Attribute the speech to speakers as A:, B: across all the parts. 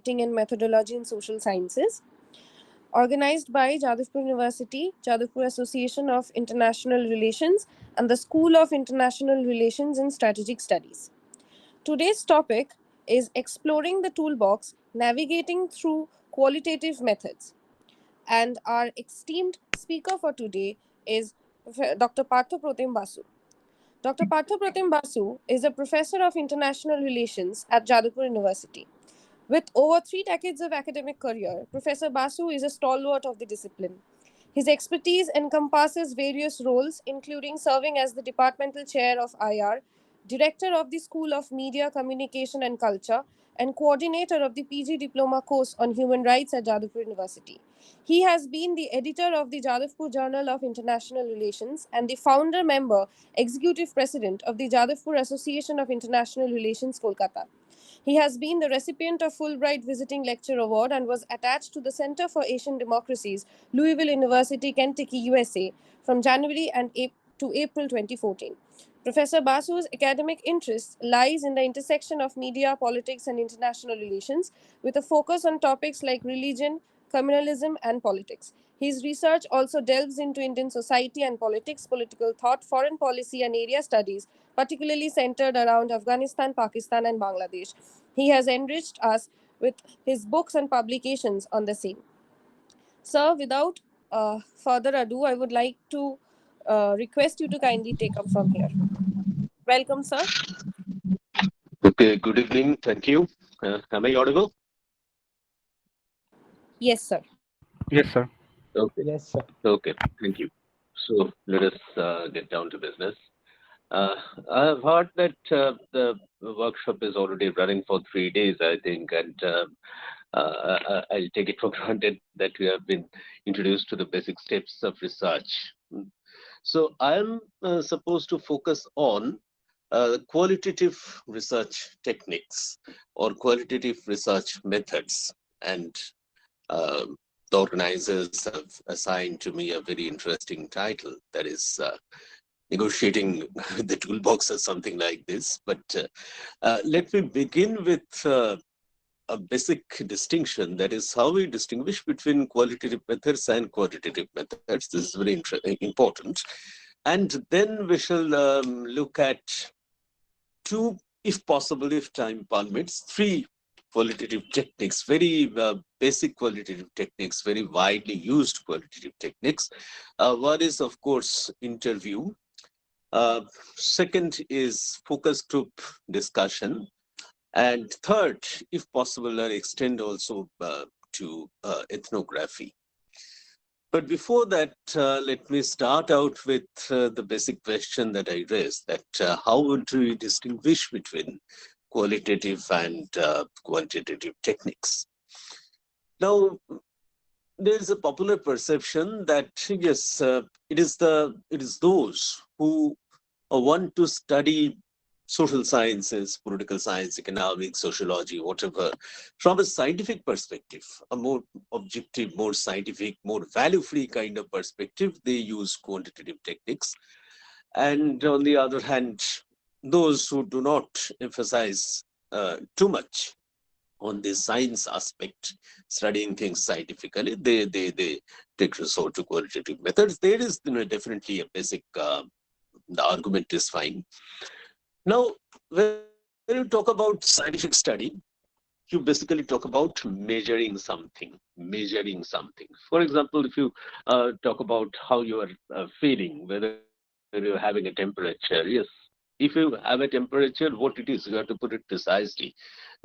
A: and Methodology in Social Sciences, organized by Jadavpur University, Jadavpur Association of International Relations, and the School of International Relations and Strategic Studies. Today's topic is exploring the toolbox, navigating through qualitative methods. And our esteemed speaker for today is Dr. Partha Pratim Basu. Dr. Partha Pratim Basu is a professor of international relations at Jadavpur University. With over 3 decades of academic career, Professor Basu is a stalwart of the discipline. His expertise encompasses various roles, including serving as the departmental chair of IR, director of the School of Media, Communication and Culture, and coordinator of the PG Diploma course on Human Rights at Jadavpur University. He has been the editor of the Jadavpur Journal of International Relations and the founder member, executive president of the Jadavpur Association of International Relations, Kolkata. He has been the recipient of Fulbright Visiting Lecture Award and was attached to the Center for Asian Democracies, Louisville University, Kentucky, USA, from January to April 2014. Professor Basu's academic interest lies in the intersection of media, politics, and international relations, with a focus on topics like religion, communalism, and politics. His research also delves into Indian society and politics, political thought, foreign policy, and area studies, particularly centered around Afghanistan, Pakistan, and Bangladesh. He has enriched us with his books and publications on the same. Sir, without further ado, I would like to request you to kindly take up from here. Welcome, sir.
B: Okay, good evening. Thank you. Am I audible?
A: Yes, sir.
C: Yes, sir.
B: Okay,
D: Yes, sir.
B: okay. Thank you. So let us get down to business. I've heard that the workshop is already running for 3 days, I think, and I'll take it for granted that we have been introduced to the basic steps of research. So I'm supposed to focus on qualitative research techniques or qualitative research methods, and the organizers have assigned to me a very interesting title, that is negotiating the toolbox or something like this. But let me begin with a basic distinction, that is how we distinguish between qualitative methods and quantitative methods. This is very important. And then we shall look at two, if possible, if time permits, three qualitative techniques, very basic qualitative techniques, very widely used qualitative techniques. One is, of course, interview. Second is focus group discussion. And third, if possible, I extend also to ethnography. But before that, let me start out with the basic question that I raised, that how would we distinguish between qualitative and quantitative techniques? Now, there is a popular perception that yes, it is those who want to study social sciences, political science, economics, sociology, whatever, from a scientific perspective, a more objective, more scientific, more value-free kind of perspective, they use quantitative techniques. And on the other hand, those who do not emphasize too much on the science aspect, studying things scientifically, they take resort to qualitative methods. There is definitely a basic, the argument is fine. Now, when you talk about scientific study, you basically talk about measuring something. For example, if you talk about how you are feeling, whether you're having a temperature, yes. If you have a temperature, what it is, you have to put it precisely,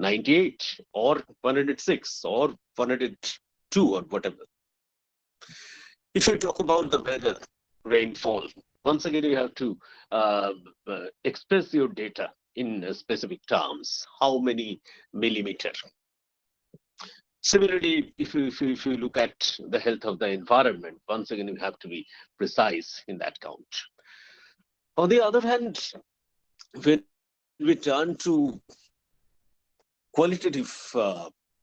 B: 98 or 106 or 102 or whatever. If you talk about the weather, rainfall, once again, you have to express your data in specific terms, how many millimeter. Similarly, if you look at the health of the environment, once again, you have to be precise in that count. On the other hand, when we turn to qualitative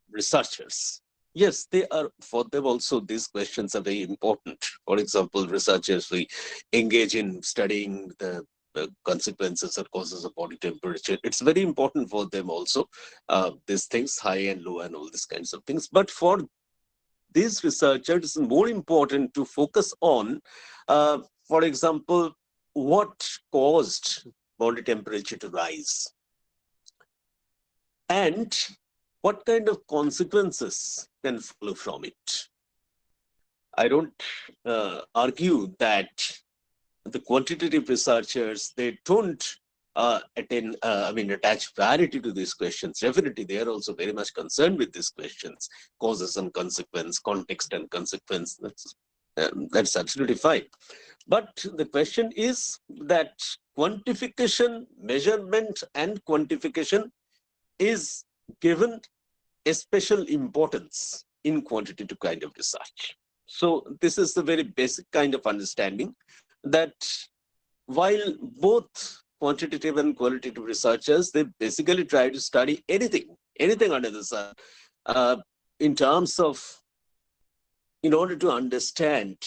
B: researchers, yes, they are, for them also, these questions are very important. For example, researchers, we engage in studying the consequences or causes of body temperature. It's very important for them also, these things, high and low and all these kinds of things. But for these researchers, it's more important to focus on, for example, what caused body temperature to rise and what kind of consequences can follow from it. I don't argue that the quantitative researchers, they don't attach priority to these questions. Definitely, they are also very much concerned with these questions, causes and consequence, context and consequence. That's absolutely fine. But the question is that quantification, measurement and quantification is given a special importance in quantitative kind of research. So this is the very basic kind of understanding that while both quantitative and qualitative researchers, they basically try to study anything under the sun, in terms of, in order to understand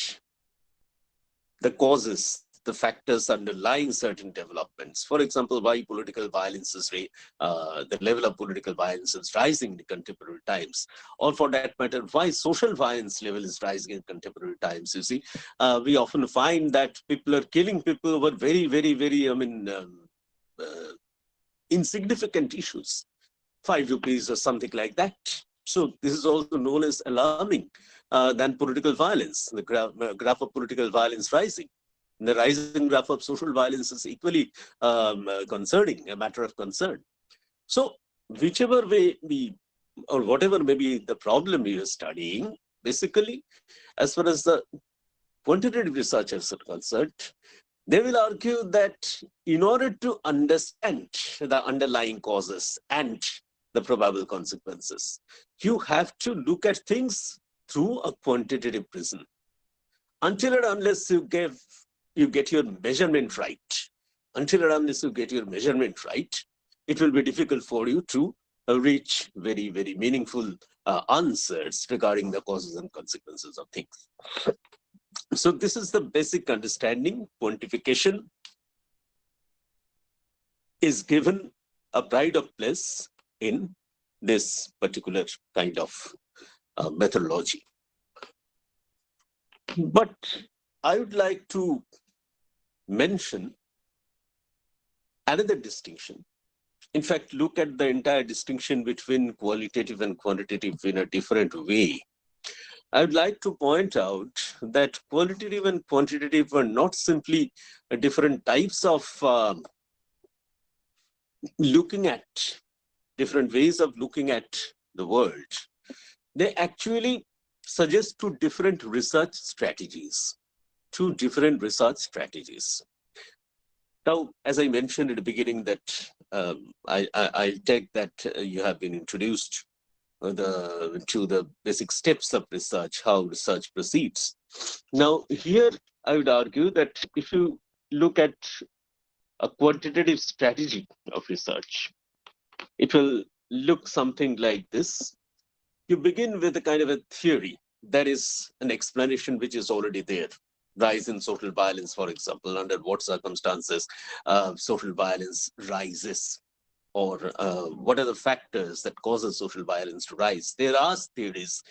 B: the causes, the factors underlying certain developments. For example, why political violence is the level of political violence is rising in contemporary times, or for that matter, why social violence level is rising in contemporary times. You see, we often find that people are killing people over very, very, very, insignificant issues, 5 rupees or something like that. So this is also known as alarming than political violence, the graph of political violence rising. The rising graph of social violence is equally concerning, a matter of concern. So whichever way or whatever may be the problem we are studying, basically, as far as the quantitative researchers are concerned, they will argue that in order to understand the underlying causes and the probable consequences, you have to look at things through a quantitative prism. Until and unless you get your measurement right, it will be difficult for you to reach very, very meaningful answers regarding the causes and consequences of things. So this is the basic understanding. Quantification is given a pride of place in this particular kind of methodology. But I would like to mention another distinction. In fact, look at the entire distinction between qualitative and quantitative in a different way. I would like to point out that qualitative and quantitative are not simply different types of looking at, different ways of looking at the world. They actually suggest two different research strategies. Now, as I mentioned at the beginning, that I take that you have been introduced to the basic steps of research, how research proceeds. Now, here I would argue that if you look at a quantitative strategy of research, it will look something like this. You begin with a kind of a theory, that is an explanation which is already there. Rise in social violence, for example, under what circumstances social violence rises, or what are the factors that causes social violence to rise. There are theories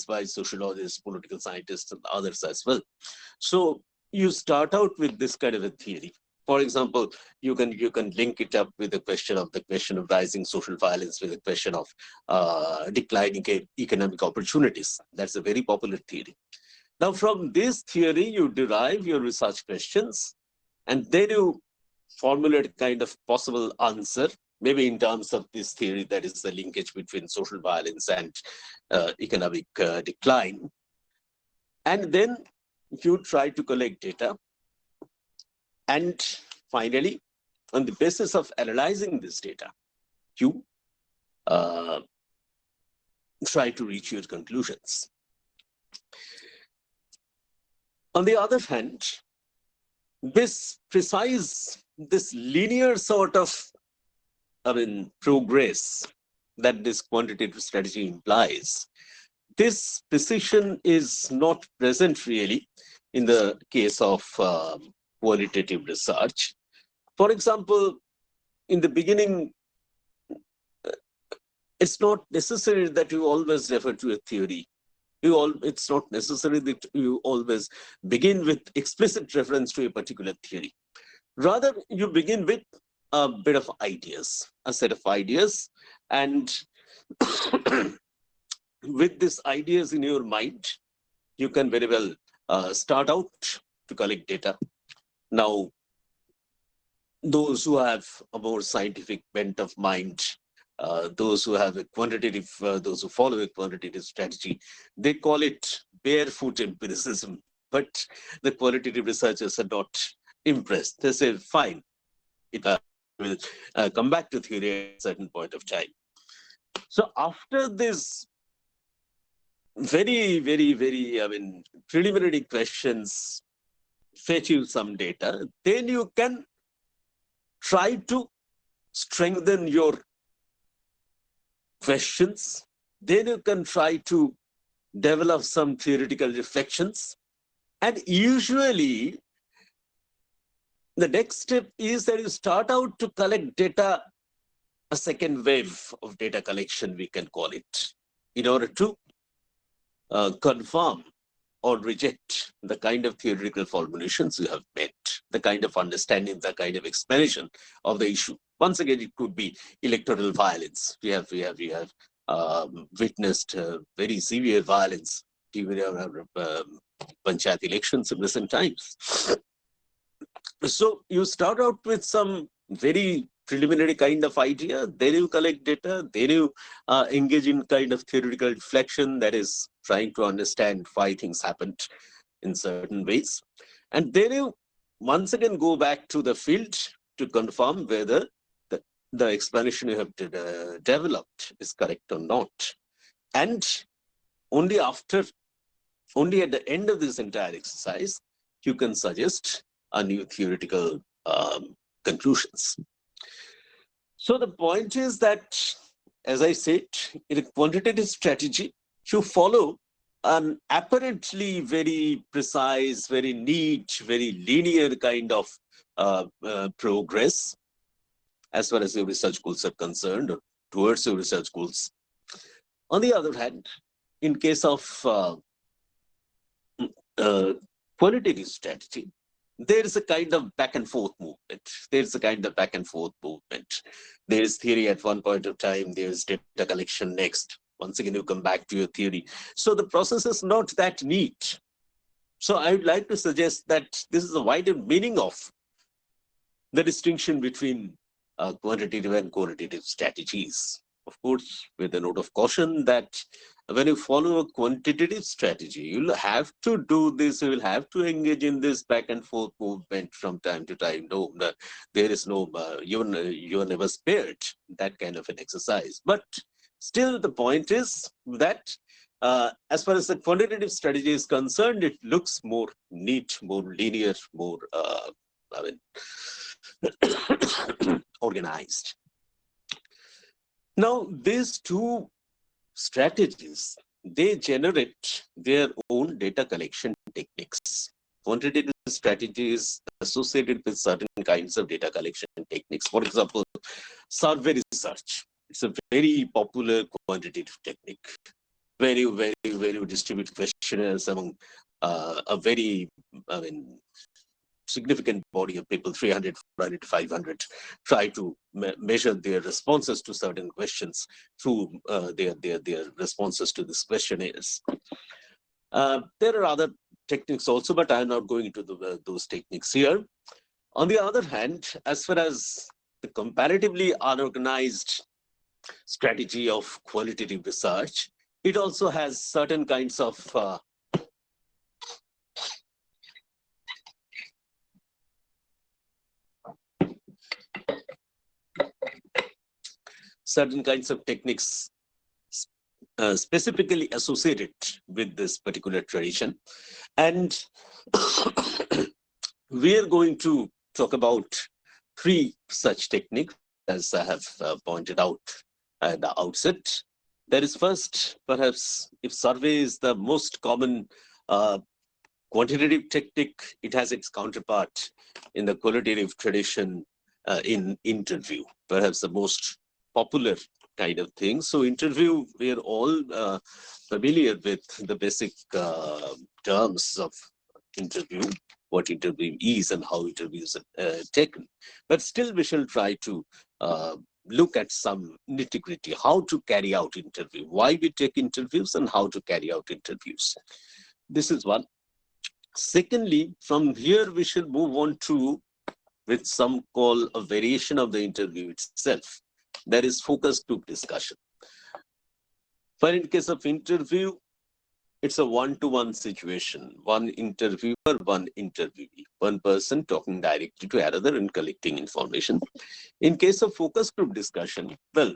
B: by sociologists, political scientists, and others as well. So you start out with this kind of a theory. For example, you can link it up with the question of rising social violence with the question of declining economic opportunities. That's a very popular theory. Now, from this theory, you derive your research questions, and then you formulate a kind of possible answer, maybe in terms of this theory, that is the linkage between social violence and economic decline. And then you try to collect data. And finally, on the basis of analyzing this data, you try to reach your conclusions. On the other hand, this linear sort of progress that this quantitative strategy implies, this precision is not present really in the case of qualitative research. For example, in the beginning, it's not necessary that you always refer to a theory. It's not necessary that you always begin with explicit reference to a particular theory. Rather, you begin with a bit of ideas, a set of ideas, and with these ideas in your mind, you can very well start out to collect data. Now, those who have a more scientific bent of mind, those who have a quantitative, those who follow a quantitative strategy, they call it barefoot empiricism. But the qualitative researchers are not impressed. They say, fine, it will come back to theory at a certain point of time. So after this very, preliminary questions fetch you some data, then you can try to strengthen your questions. Then you can try to develop some theoretical reflections. And usually, the next step is that you start out to collect data, a second wave of data collection, we can call it, in order to confirm or reject the kind of theoretical formulations you have made, the kind of understanding, the kind of explanation of the issue. Once again, it could be electoral violence. We have witnessed very severe violence during our panchayat elections in recent times. So you start out with some very preliminary kind of idea, then you collect data, then you engage in kind of theoretical reflection, that is trying to understand why things happened in certain ways. And then you once again go back to the field to confirm whether the explanation you have developed is correct or not. And only at the end of this entire exercise, you can suggest a new theoretical conclusions. So the point is that, as I said, in a quantitative strategy, you follow an apparently very precise, very neat, very linear kind of progress as far as your research goals are concerned, or towards your research goals. On the other hand, in case of qualitative strategy, there is a kind of back and forth movement. There's a kind of back and forth movement. There's theory at one point of time, there's data collection next. Once again, you come back to your theory. So the process is not that neat. So I would like to suggest that this is a wider meaning of the distinction between quantitative and qualitative strategies. Of course, with a note of caution that when you follow a quantitative strategy, you'll have to do this, you will have to engage in this back and forth movement from time to time. No, there is no, you're never spared that kind of an exercise. But still, the point is that as far as the quantitative strategy is concerned, it looks more neat, more linear, more organized. Now, these two strategies, they generate their own data collection techniques. Quantitative strategy is associated with certain kinds of data collection techniques. For example, survey research. It's a very popular quantitative technique, where you distribute questionnaires among a very, significant body of people, 300, 400, 500, try to measure their responses to certain questions through their responses to these questionnaires. There are other techniques also, but I'm not going into those techniques here. On the other hand, as far as the comparatively unorganized strategy of qualitative research, it also has certain kinds of techniques specifically associated with this particular tradition. And we are going to talk about three such techniques, as I have pointed out at the outset. There is first, perhaps, if survey is the most common quantitative technique, it has its counterpart in the qualitative tradition in interview, perhaps the most popular kind of thing. So interview, we are all familiar with the basic terms of interview, what interview is and how interviews are taken. But still we shall try to look at some nitty-gritty, how to carry out interview, why we take interviews and how to carry out interviews. This is one. Secondly, from here we shall move on to with some call a variation of the interview itself. That is focus group discussion. For in case of interview, it's a one-to-one situation. One interviewer, one interviewee. One person talking directly to another and collecting information. In case of focus group discussion, well,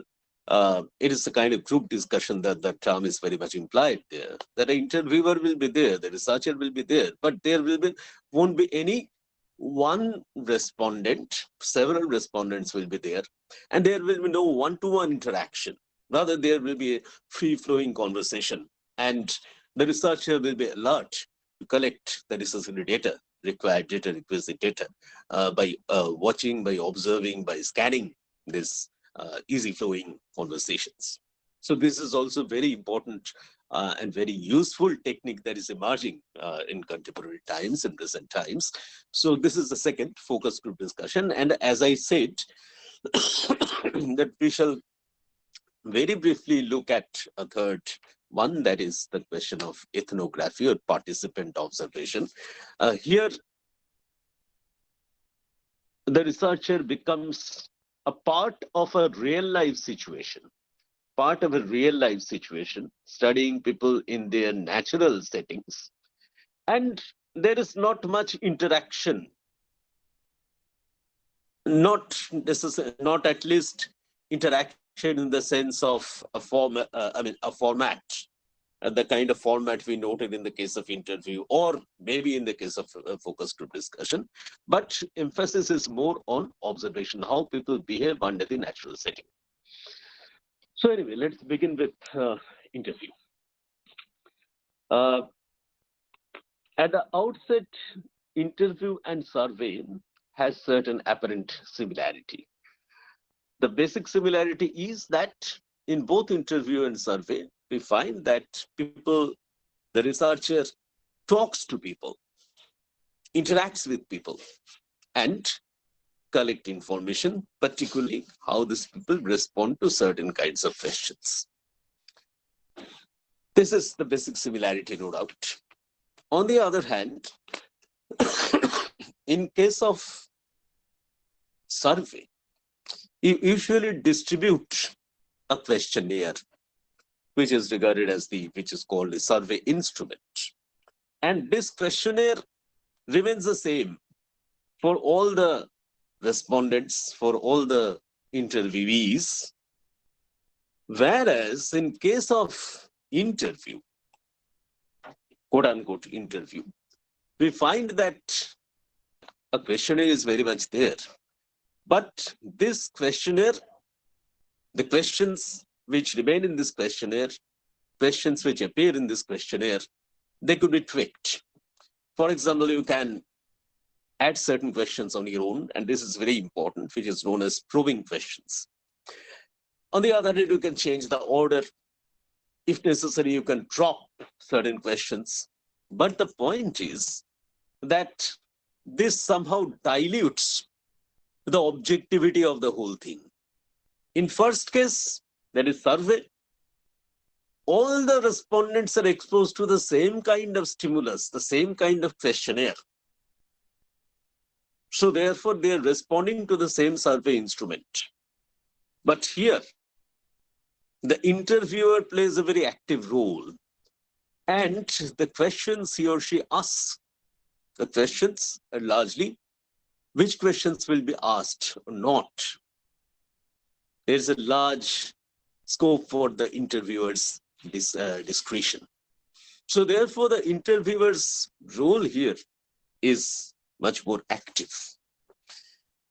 B: it is a kind of group discussion that the term is very much implied there. That an interviewer will be there, the researcher will be there, but there won't be any one respondent, several respondents will be there, and there will be no one-to-one interaction. Rather, there will be a free-flowing conversation, and the researcher will be alert to collect the necessary data, required data, requisite data, by watching, by observing, by scanning this easy-flowing conversations. So this is also very important and very useful technique that is emerging in contemporary times, in present times. So this is the second focus group discussion. And as I said, that we shall very briefly look at a third one, that is the question of ethnography or participant observation. Here, the researcher becomes a part of a real life situation, studying people in their natural settings. And there is not much interaction, not at least interaction in the sense of a format, the kind of format we noted in the case of interview, or maybe in the case of focus group discussion. But emphasis is more on observation, how people behave under the natural setting. So anyway, let's begin with interview. At the outset, interview and survey has certain apparent similarity. The basic similarity is that in both interview and survey, we find that people, the researcher talks to people, interacts with people, and collect information, particularly how these people respond to certain kinds of questions. This is the basic similarity, no doubt. On the other hand, in case of survey, you usually distribute a questionnaire, which is regarded as which is called a survey instrument. And this questionnaire remains the same for all the respondents, for all the interviewees. Whereas in case of interview, quote unquote interview, we find that a questionnaire is very much there. But this questionnaire, the questions which remain in this questionnaire, questions which appear in this questionnaire, they could be tweaked. For example, you can add certain questions on your own, and this is very important, which is known as probing questions. On the other hand, you can change the order. If necessary, you can drop certain questions. But the point is that this somehow dilutes the objectivity of the whole thing. In first case, that is survey, all the respondents are exposed to the same kind of stimulus, the same kind of questionnaire. So therefore, they are responding to the same survey instrument. But here, the interviewer plays a very active role. And the questions he or she asks, the questions are largely which questions will be asked or not. There's a large scope for the interviewer's discretion. So therefore, the interviewer's role here is much more active.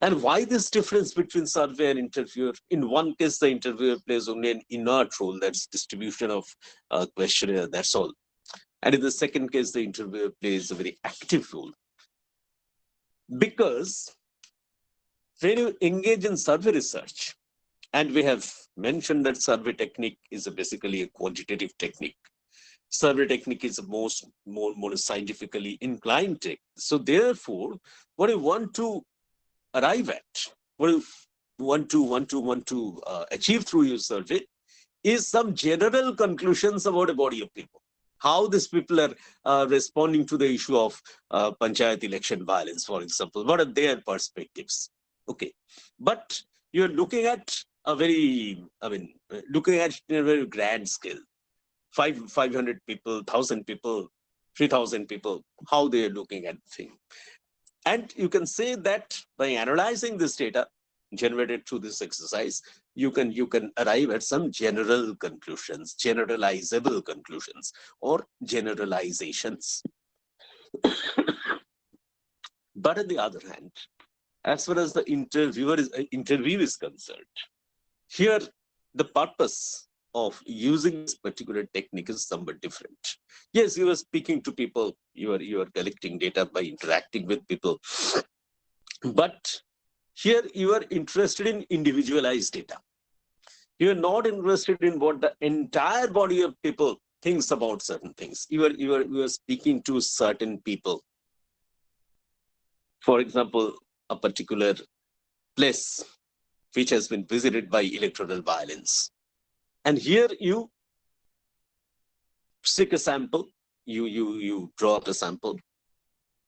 B: And why this difference between survey and interviewer? In one case, the interviewer plays only an inert role, that's distribution of questionnaire, that's all. And in the second case, the interviewer plays a very active role. Because when you engage in survey research, and we have mentioned that survey technique is basically a quantitative technique. Survey technique is a more scientifically inclined technique. So therefore, what you want to arrive at, what you want to achieve through your survey is some general conclusions about a body of people. How these people are responding to the issue of panchayat election violence, for example. What are their perspectives? Okay. But you're looking at looking at a very grand scale. 500 people, 1,000 people, 3,000 people, how they are looking at things. And you can say that by analyzing this data generated through this exercise, you can arrive at some general conclusions, generalizable conclusions, or generalizations. But on the other hand, as far as the interview is concerned, here the purpose of using this particular technique is somewhat different. Yes, you are speaking to people, you are collecting data by interacting with people, but here you are interested in individualized data. You are not interested in what the entire body of people thinks about certain things. You are speaking to certain people. For example, a particular place which has been visited by electoral violence. And here you seek a sample, you draw up a sample,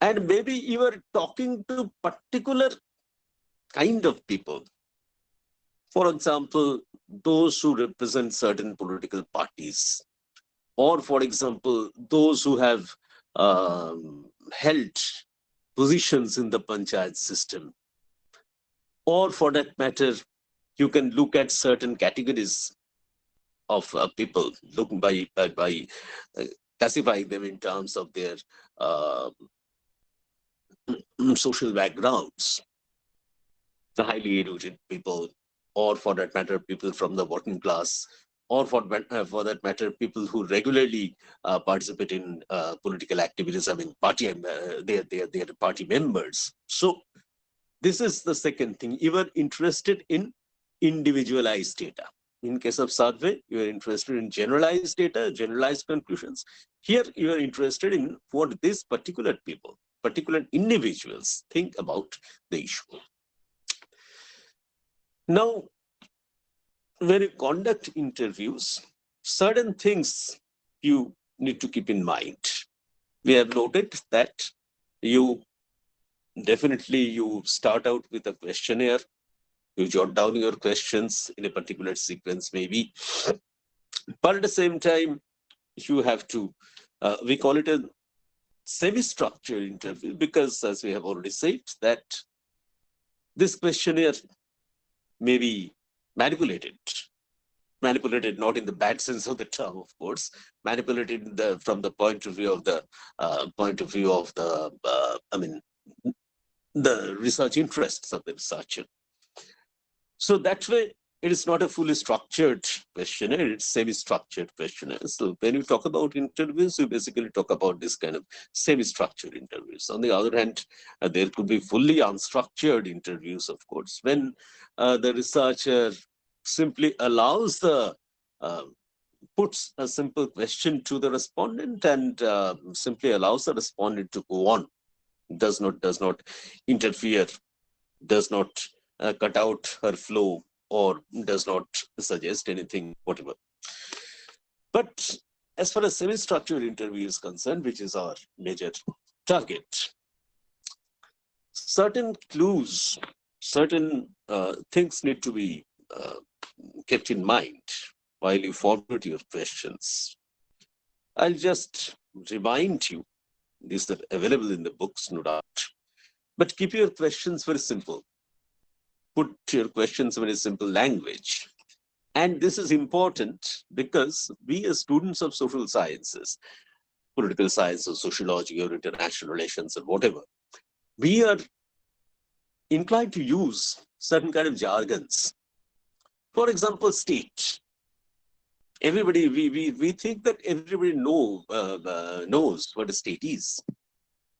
B: and maybe you are talking to particular kind of people. For example, those who represent certain political parties, or for example, those who have held positions in the panchayat system, or for that matter, you can look at certain categories of people, look by classifying them in terms of their social backgrounds, the highly educated people, or for that matter, people from the working class, or for that matter, people who regularly participate in political activities. I mean, they are party members. So this is the second thing. You are interested in individualized data. In case of survey, you are interested in generalized data, generalized conclusions. Here, you are interested in what these particular people, particular individuals think about the issue. Now, when you conduct interviews, certain things you need to keep in mind. We have noted that you start out with a questionnaire. You jot down your questions in a particular sequence, maybe. But at the same time, you have to, we call it a semi-structured interview because, as we have already said, that this questionnaire may be manipulated not in the bad sense of the term, of course, manipulated from the point of view of the the research interests of the researcher. So that way, it is not a fully structured questionnaire, it's semi-structured questionnaire. So when you talk about interviews, you basically talk about this kind of semi-structured interviews. On the other hand, there could be fully unstructured interviews, of course, when the researcher simply allows puts a simple question to the respondent and simply allows the respondent to go on, does not interfere, does not cut out her flow, or does not suggest anything, whatever. But as far as semi-structured interview is concerned, which is our major target, certain clues, certain things need to be kept in mind while you formulate your questions. I'll just remind you, these are available in the books, no doubt, but keep your questions very simple. Put your questions in very simple language. And this is important because we as students of social sciences, political science or sociology or international relations or whatever, we are inclined to use certain kind of jargons. For example, state. we think that everybody knows what a state is,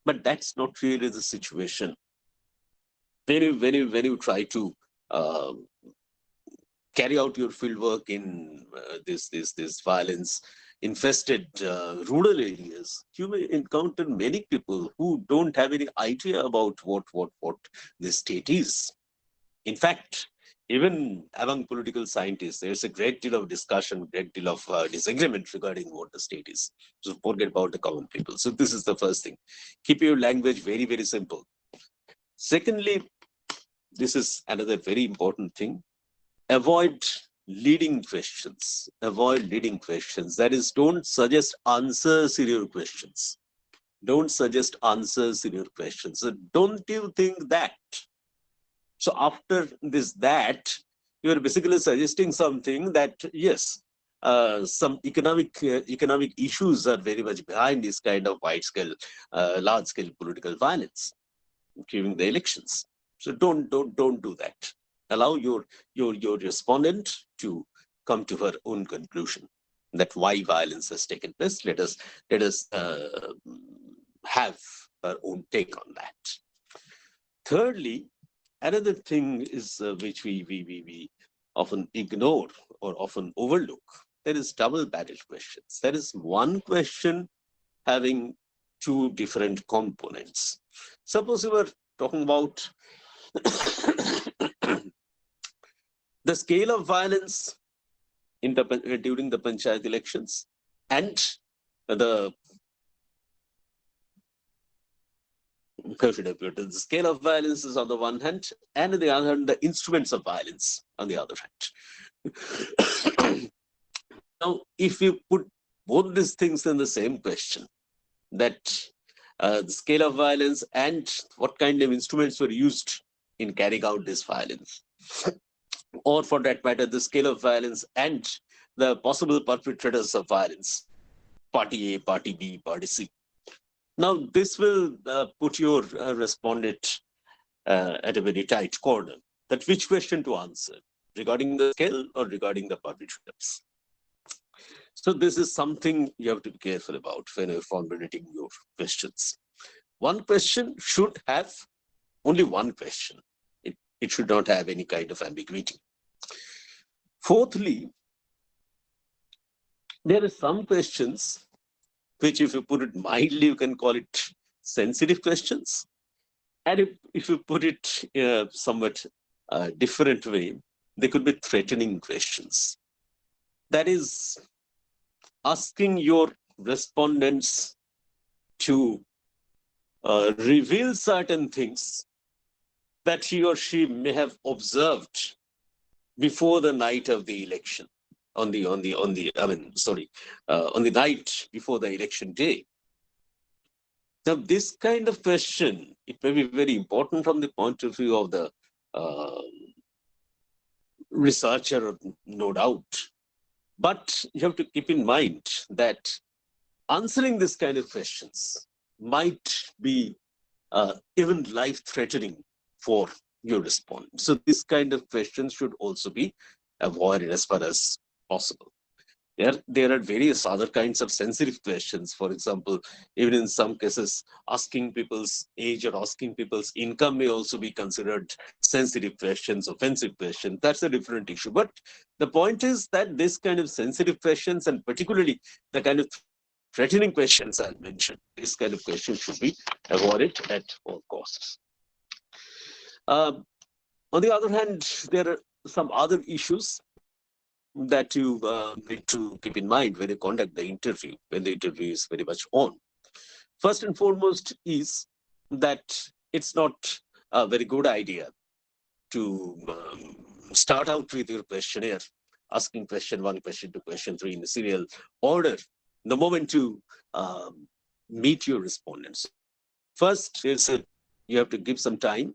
B: but that's not really the situation. When you try to uh, carry out your field work in this violence infested rural areas, you may encounter many people who don't have any idea about what the state is. In fact, even among political scientists, there's a great deal of discussion, great deal of disagreement regarding what the state is. So forget about the common people. So this is the first thing. Keep your language very, very simple. Secondly, this is another very important thing. Avoid leading questions. Avoid leading questions. That is, don't suggest answers in your questions. Don't suggest answers in your questions. So don't you think that? So after that, you are basically suggesting something that, yes, some economic issues are very much behind this kind of large scale political violence during the elections. So don't do that. Allow your respondent to come to her own conclusion that why violence has taken place. Let us have her own take on that. Thirdly, another thing is which we often ignore or often overlook. There is double barrel questions. There is one question having two different components. Suppose we were talking about the scale of violence during the panchayat elections and the how should I put it? The scale of violence is on the one hand, and on the other hand, the instruments of violence on the other hand. Now, if you put both these things in the same question, that the scale of violence and what kind of instruments were used in carrying out this violence, or for that matter, the scale of violence and the possible perpetrators of violence, party A, party B, party C. Now, this will put your respondent at a very tight corner, that which question to answer, regarding the scale or regarding the perpetrators. So this is something you have to be careful about when you're formulating your questions. One question should have only one question. It should not have any kind of ambiguity. Fourthly, there are some questions which, if you put it mildly, you can call it sensitive questions. And if you put it somewhat different way, they could be threatening questions. That is, asking your respondents to reveal certain things that he or she may have observed before the night of the election, on the night before the election day. Now, this kind of question, it may be very important from the point of view of the researcher, no doubt. But you have to keep in mind that answering this kind of questions might be even life-threatening for your respondent. So this kind of questions should also be avoided as far as possible. There are various other kinds of sensitive questions. For example, even in some cases, asking people's age or asking people's income may also be considered sensitive questions, offensive questions. That's a different issue. But the point is that this kind of sensitive questions, and particularly the kind of threatening questions I mentioned, this kind of questions should be avoided at all costs. Um, on the other hand, there are some other issues that you need to keep in mind when you conduct the interview, when the interview is very much on. First and foremost is that it's not a very good idea to start out with your questionnaire, asking question 1, question 2, question 3 in the serial order, the moment you meet your respondents. First is you have to give some time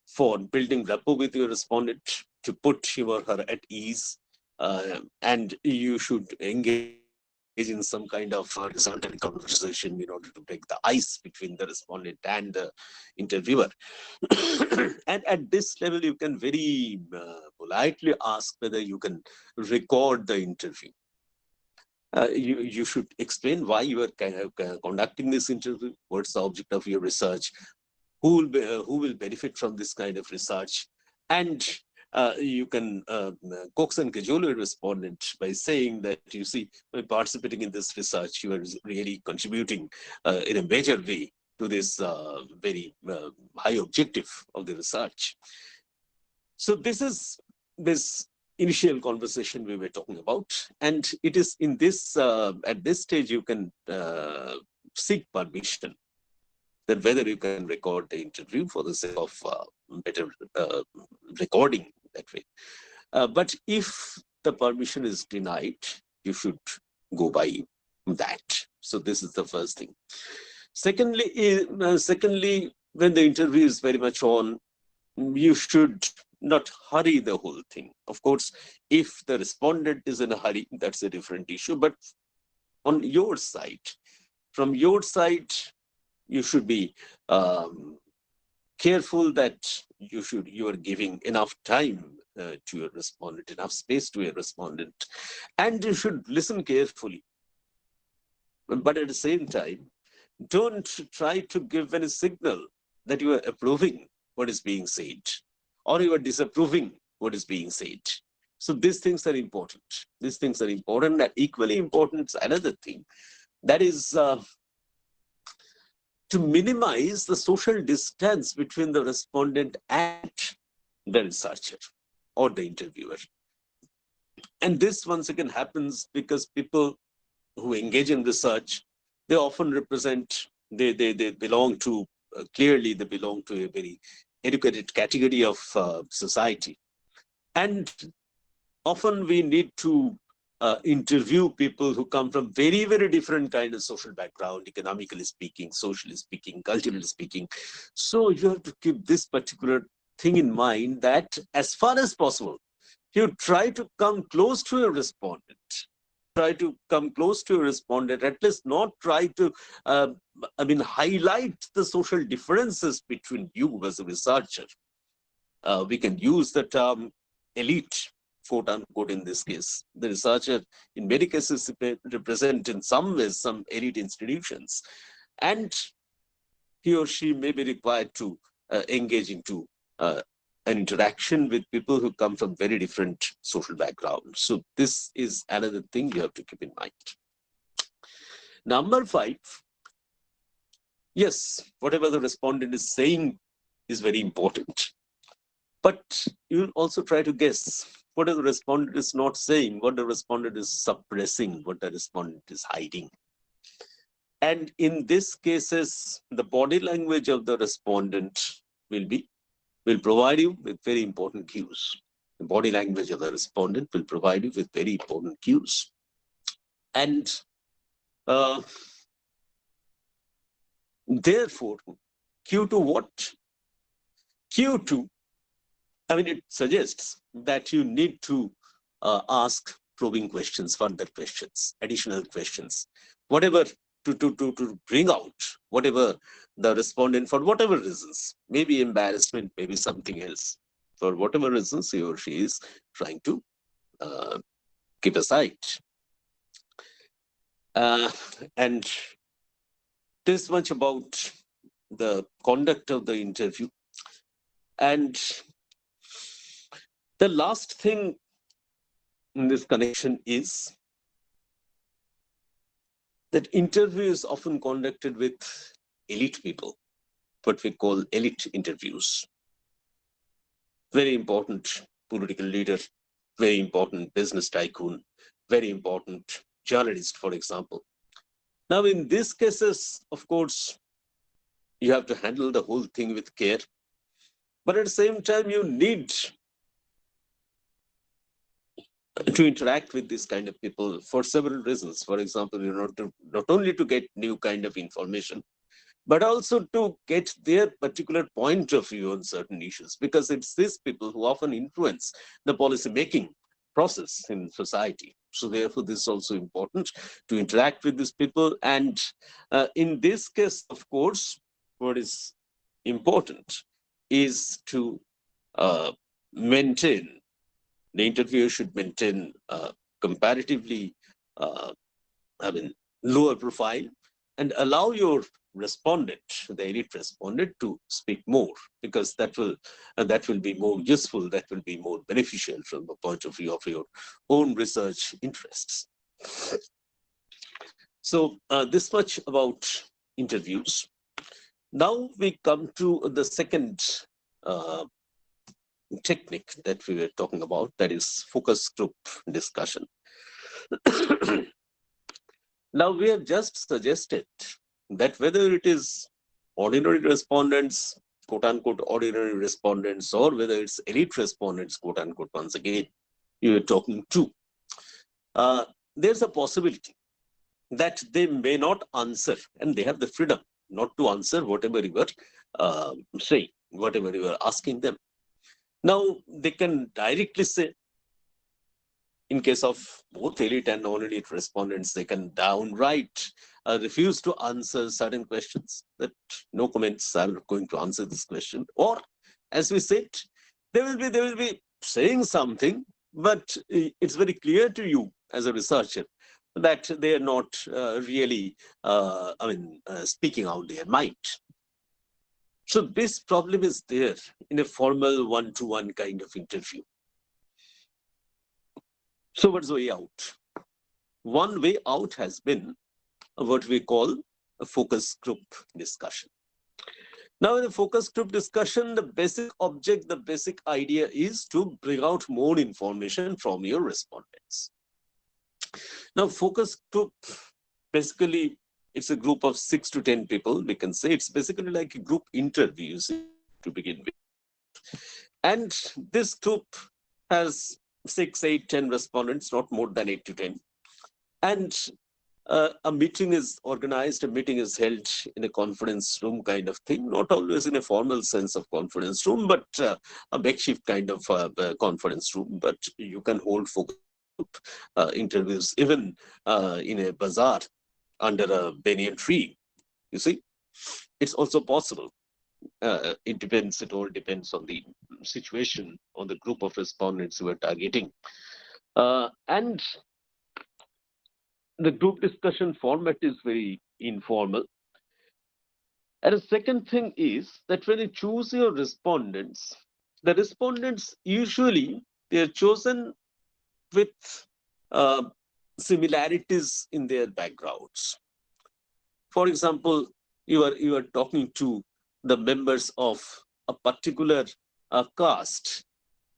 B: for building rapport with your respondent, to put him or her at ease, and you should engage engage in some kind of horizontal conversation in order to break the ice between the respondent and the interviewer. And at this level, you can very politely ask whether you can record the interview. You should explain why you are conducting this interview, what's the object of your research, who will benefit from this kind of research, and you can coax and cajole a respondent by saying that, you see, by participating in this research, you are really contributing in a major way to this very high objective of the research. So this is this initial conversation we were talking about, and it is in this at this stage you can seek permission that whether you can record the interview for the sake of better recording that way. But if the permission is denied, you should go by that. So this is the first thing. Secondly, when the interview is very much on, you should not hurry the whole thing. Of course, if the respondent is in a hurry, that's a different issue. But on your side, from your side, you should be careful that you are giving enough time to your respondent, enough space to your respondent, and you should listen carefully. But at the same time, don't try to give any signal that you are approving what is being said, or you are disapproving what is being said. So these things are important. These things are important. And equally important is another thing, that is to minimize the social distance between the respondent and the researcher or the interviewer. And this once again happens because people who engage in research, they often represent, they belong to, clearly they belong to a very educated category of society. And often we need to interview people who come from very, very different kind of social background, economically speaking, socially speaking, culturally speaking. So you have to keep this particular thing in mind, that as far as possible, you try to come close to a respondent. Try to come close to a respondent, at least not try to, highlight the social differences between you as a researcher. We can use the term elite, quote unquote, in this case. The researcher, in many cases, represent in some ways some elite institutions, and he or she may be required to engage into an interaction with people who come from very different social backgrounds. So this is another thing you have to keep in mind. Number 5, yes, whatever the respondent is saying is very important, but you also try to guess what the respondent is not saying, what the respondent is suppressing, what the respondent is hiding. And in these cases, the body language of the respondent will provide you with very important cues. The body language of the respondent will provide you with very important cues. And therefore, cue to what? Cue to, it suggests that you need to ask probing questions, further questions, additional questions, whatever, to bring out whatever the respondent, for whatever reasons, maybe embarrassment, maybe something else, for whatever reasons he or she is trying to keep aside. And this much about the conduct of the interview. And the last thing in this connection is that interview is often conducted with elite people, what we call elite interviews. Very important political leader, very important business tycoon, very important journalist, for example. Now, in these cases, of course, you have to handle the whole thing with care. But at the same time, you need to interact with this kind of people for several reasons. For example, not only to get new kind of information, but also to get their particular point of view on certain issues, because it's these people who often influence the policy making process in society. So therefore, this is also important to interact with these people. And in this case, of course, what is important is to maintain, the interviewer should maintain comparatively, uh, I mean, lower profile, and allow your respondent, the elite respondent, to speak more, because that will be more useful, that will be more beneficial from the point of view of your own research interests. So this much about interviews. Now we come to the second uh, technique that we were talking about, that is focus group discussion. Now, we have just suggested that whether it is ordinary respondents, quote unquote, ordinary respondents, or whether it's elite respondents, quote unquote, once again, you are talking to, there's a possibility that they may not answer, and they have the freedom not to answer whatever you were saying, whatever you were asking them. Now, they can directly say, in case of both elite and non-elite respondents, they can downright refuse to answer certain questions, that no comments, I'm not going to answer this question. Or, as we said, they will be saying something, but it's very clear to you as a researcher that they are not really, speaking out their mind. So this problem is there in a formal one-to-one kind of interview. So what's the way out? One way out has been what we call a focus group discussion. Now, in a focus group discussion, the basic object, the basic idea is to bring out more information from your respondents. Now, focus group, basically, it's a group of 6 to 10 people. We can say it's basically like a group interviews to begin with. And this group has 6, 8, 10 respondents, not more than 8 to 10. And a meeting is organized, a meeting is held in a conference room kind of thing, not always in a formal sense of conference room, but a makeshift kind of conference room. But you can hold focus group interviews even in a bazaar under a banyan tree. You see, it's also possible. It all depends on the situation, on the group of respondents you are targeting. And the group discussion format is very informal. And the second thing is that when you choose your respondents, the respondents usually they are chosen with uh, similarities in their backgrounds. For example, you are talking to the members of a particular caste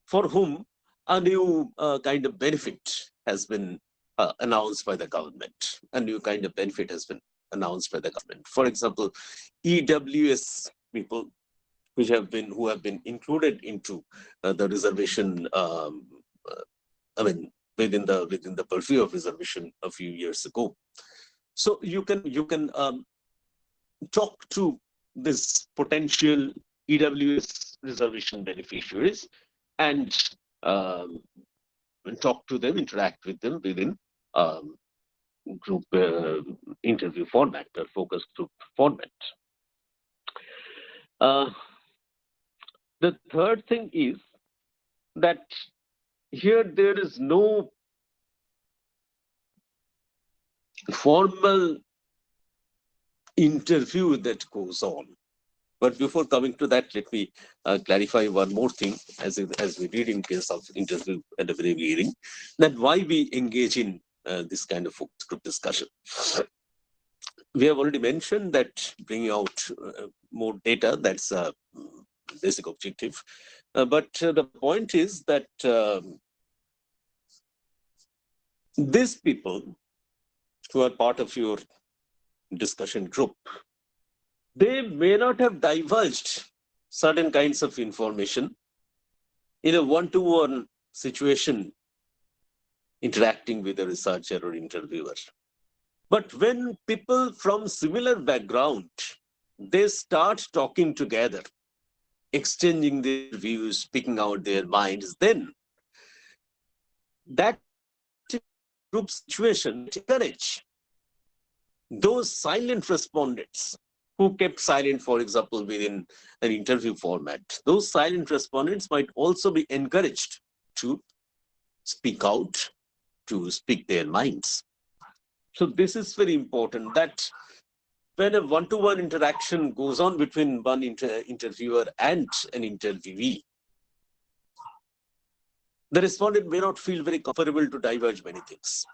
B: for whom a new kind of benefit has been announced by the government. A new kind of benefit has been announced by the government. For example, EWS people who have been included into the reservation. I mean, within the purview of reservation a few years ago. So you can talk to this potential EWS reservation beneficiaries and um, talk to them, interact with them within um, group interview format or focus group format. Uh, the third thing is that here there is no formal interview that goes on. But before coming to that, let me clarify one more thing, as we did in case of interview at the very beginning, that why we engage in this kind of focus group discussion. We have already mentioned that bringing out more data, that's a basic objective. But the point is that these people who are part of your discussion group, they may not have divulged certain kinds of information in a one-to-one situation interacting with a researcher or interviewer. But when people from similar background, they start talking together, exchanging their views, speaking out their minds, then that group situation, encourage those silent respondents who kept silent, for example, within an interview format. Those silent respondents might also be encouraged to speak out, to speak their minds. So this is very important, that when a one-to-one interaction goes on between one interviewer and an interviewee, the respondent may not feel very comfortable to divulge many things.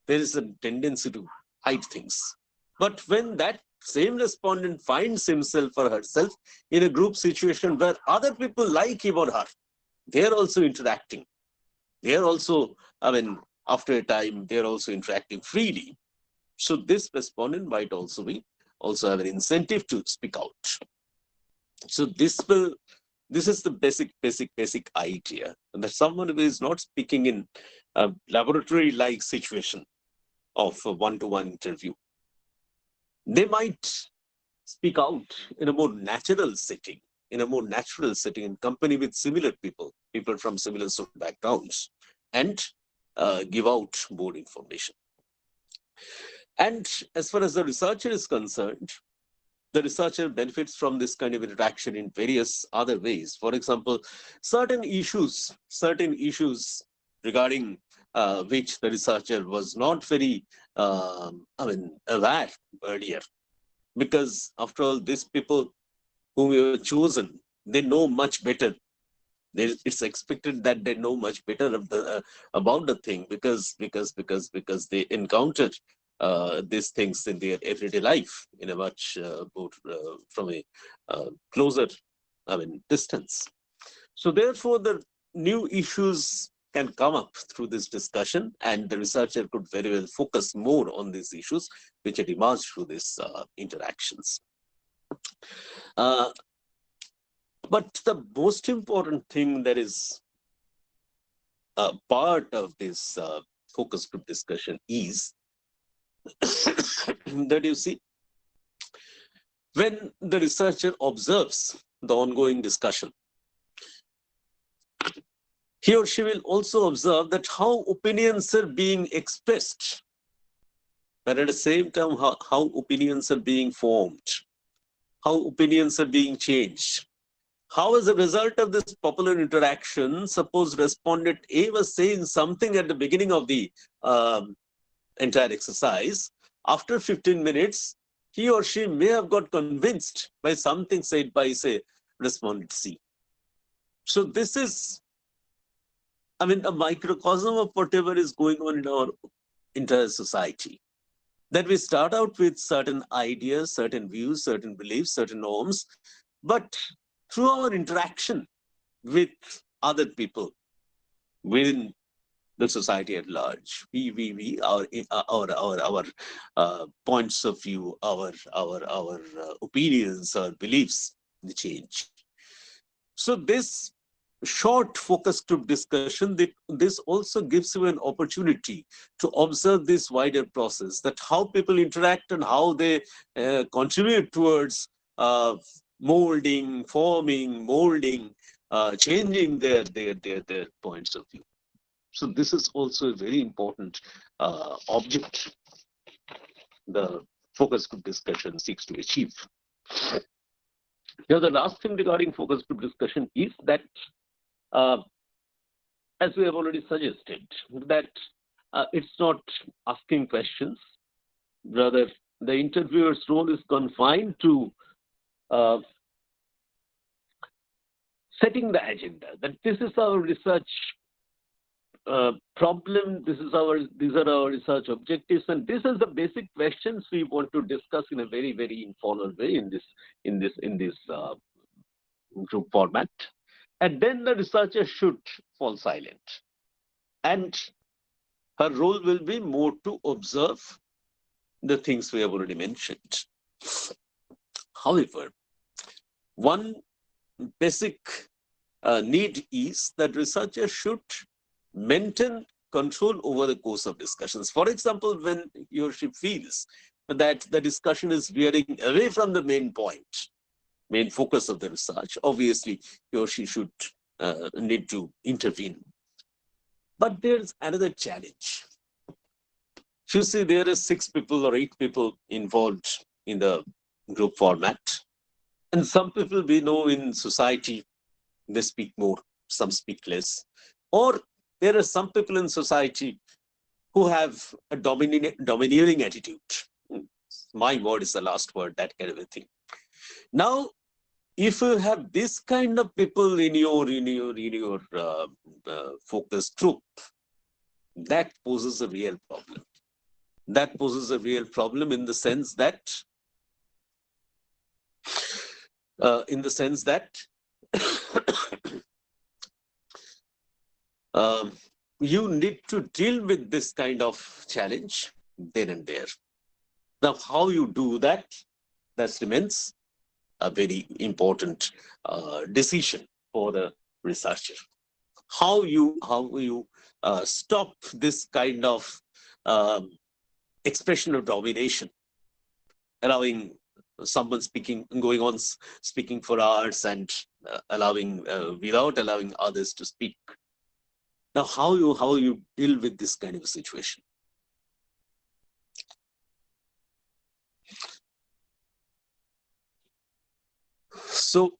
B: There is a tendency to hide things. But when that same respondent finds himself or herself in a group situation where other people like him or her, they are also interacting. They are also, after a time, they are also interacting freely. So this respondent might also have an incentive to speak out. So this is the basic idea, that someone who is not speaking in a laboratory-like situation of a one-to-one interview, they might speak out in a more natural setting, in company with similar people from similar social backgrounds, and give out more information. And as far as the researcher is concerned, the researcher benefits from this kind of interaction in various other ways. For example, certain issues regarding which the researcher was not very aware earlier, because after all, these people whom we have chosen, they know much better. It's expected that they know much better about the thing, because they encountered these things in their everyday life in a much more from a closer distance. So therefore, the new issues can come up through this discussion, and the researcher could very well focus more on these issues which had emerged through these interactions. But the most important thing that is part of this focus group discussion is that, you see, when the researcher observes the ongoing discussion, he or she will also observe that how opinions are being expressed, but at the same time, how opinions are being formed, how opinions are being changed. How, as a result of this popular interaction, suppose respondent A was saying something at the beginning of the entire exercise, after 15 minutes, he or she may have got convinced by something said by, say, respondent C. So this is, a microcosm of whatever is going on in our entire society. That we start out with certain ideas, certain views, certain beliefs, certain norms, but through our interaction with other people within the society at large, our points of view, our opinions, our beliefs, they change. So this short focus group discussion, this also gives you an opportunity to observe this wider process, that how people interact and how they contribute towards molding, forming, molding, changing their points of view. So this is also a very important object the focus group discussion seeks to achieve. Now, the last thing regarding focus group discussion is that, as we have already suggested, that it's not asking questions. Rather, the interviewer's role is confined to setting the agenda, that this is our research problem, these are our research objectives, and this is the basic questions we want to discuss in a very, very informal way in this group format. And then the researcher should fall silent, and her role will be more to observe the things we have already mentioned. However, one basic need is that researchers should maintain control over the course of discussions. For example, when he or she feels that the discussion is veering away from the main point, main focus of the research, obviously he or she should need to intervene. But there's another challenge. You see, there are 6 people or 8 people involved in the group format. And some people we know in society, they speak more, some speak less. Or there are some people in society who have a domineering attitude. My word is the last word, that kind of a thing. Now, if you have this kind of people in your focus group, that poses a real problem. That poses a real problem in the sense that, uh, in the sense that um, you need to deal with this kind of challenge then and there. Now, how you do that, that remains a very important decision for the researcher. How you stop this kind of um, expression of domination, allowing someone speaking, going on speaking for hours and allowing without allowing others to speak. Now, how you deal with this kind of a situation? So,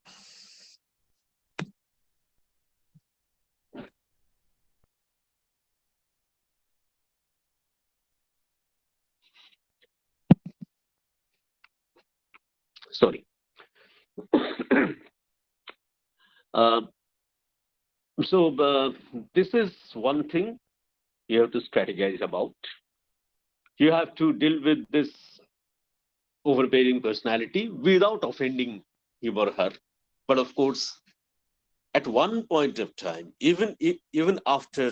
B: sorry. uh, so this is one thing you have to strategize about. You have to deal with this overbearing personality without offending him or her. But of course, at one point of time, even after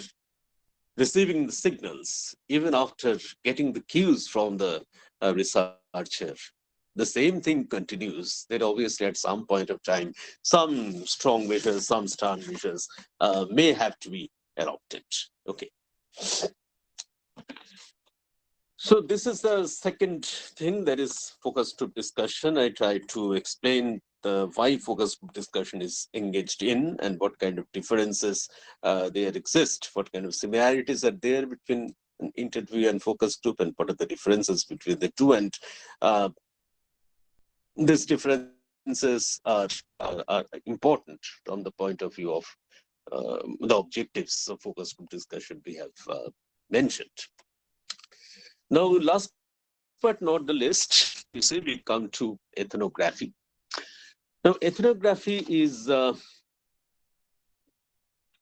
B: receiving the signals, even after getting the cues from the researcher, the same thing continues. Then obviously at some point of time, some strong measures, some stern measures may have to be adopted. Okay. So this is the second thing, that is focus group discussion. I try to explain the why focus group discussion is engaged in and what kind of differences there exist, what kind of similarities are there between an interview and focus group, and what are the differences between the two. And uh, these differences are important from the point of view of the objectives of focus group discussion we have mentioned. Now, last but not the least, you see, we come to ethnography. Now, ethnography is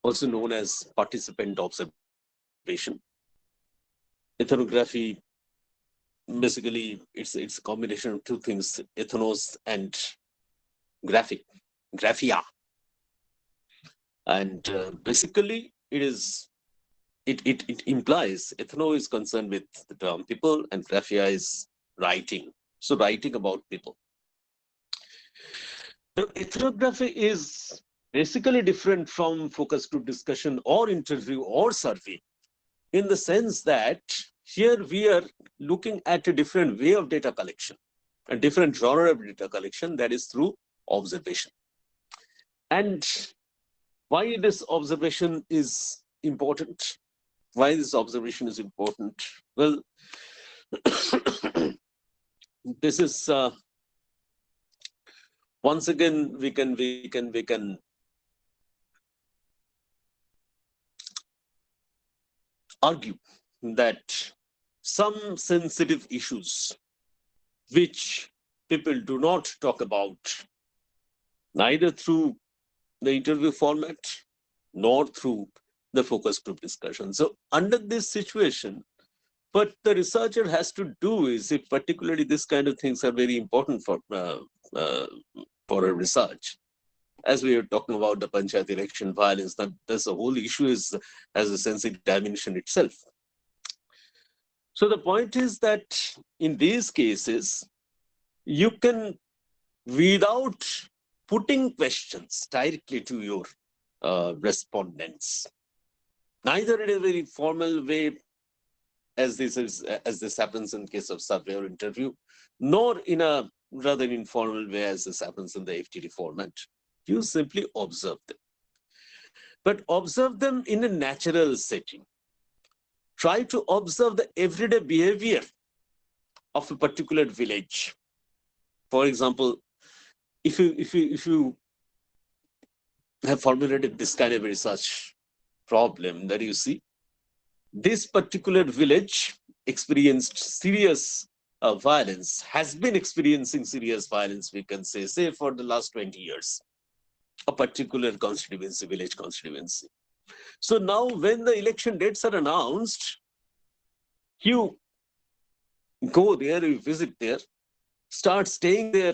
B: also known as participant observation. Ethnography, basically, it's a combination of two things: ethnos and graphic, graphia. And basically, it implies ethno is concerned with the term people, and graphia is writing. So, writing about people. Now, ethnography is basically different from focus group discussion or interview or survey, in the sense that here we are looking at a different way of data collection, a different genre of data collection, that is through observation. And why this observation is important? Why this observation is important? Well, this is once again we can argue that some sensitive issues which people do not talk about, neither through the interview format nor through the focus group discussion. So, under this situation, what the researcher has to do is, if particularly this kind of things are very important uh, for a research, as we are talking about the panchayat election violence, that this whole issue is as a sensitive dimension itself. So the point is that in these cases, you can, without putting questions directly to your respondents, neither in a very formal way as this happens in case of survey or interview, nor in a rather informal way as this happens in the FTD format. You simply observe them, but observe them in a natural setting. Try to observe the everyday behavior of a particular village. For example, if you have formulated this kind of research problem, that you see this particular village experienced serious violence, has been experiencing serious violence, we can say for the last 20 years, a particular constituency, village constituency. So now when the election dates are announced, you go there, you visit there, start staying there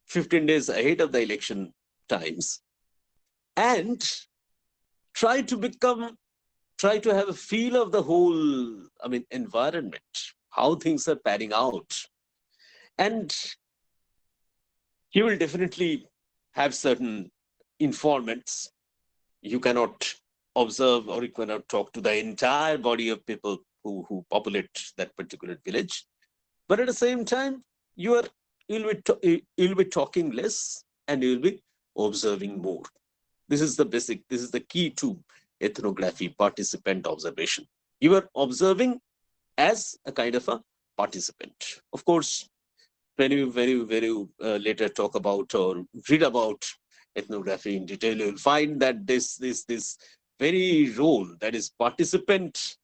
B: 15 days ahead of the election times, and try to become, try to have a feel of the whole, environment, how things are panning out. And you will definitely have certain informants. You cannot observe or you cannot talk to the entire body of people who populate that particular village. But at the same time, you'll be talking less and you'll be observing more. This is the key to ethnography, participant observation. You are observing as a kind of a participant. Of course, when you later talk about or read about ethnography in detail, you'll find that this very role, that is participant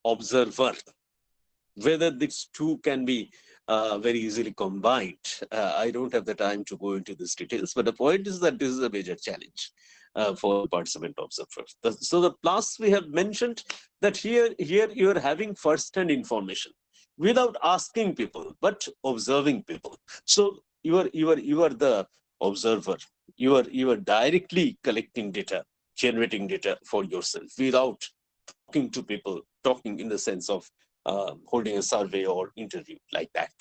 B: observer, whether these two can be very easily combined. I don't have the time to go into these details, but the point is that this is a major challenge for the participant observers. So the plus we have mentioned that here you are having first-hand information without asking people, but observing people. So you are the observer. You are directly collecting data, generating data for yourself without talking to people, talking in the sense of holding a survey or interview like that.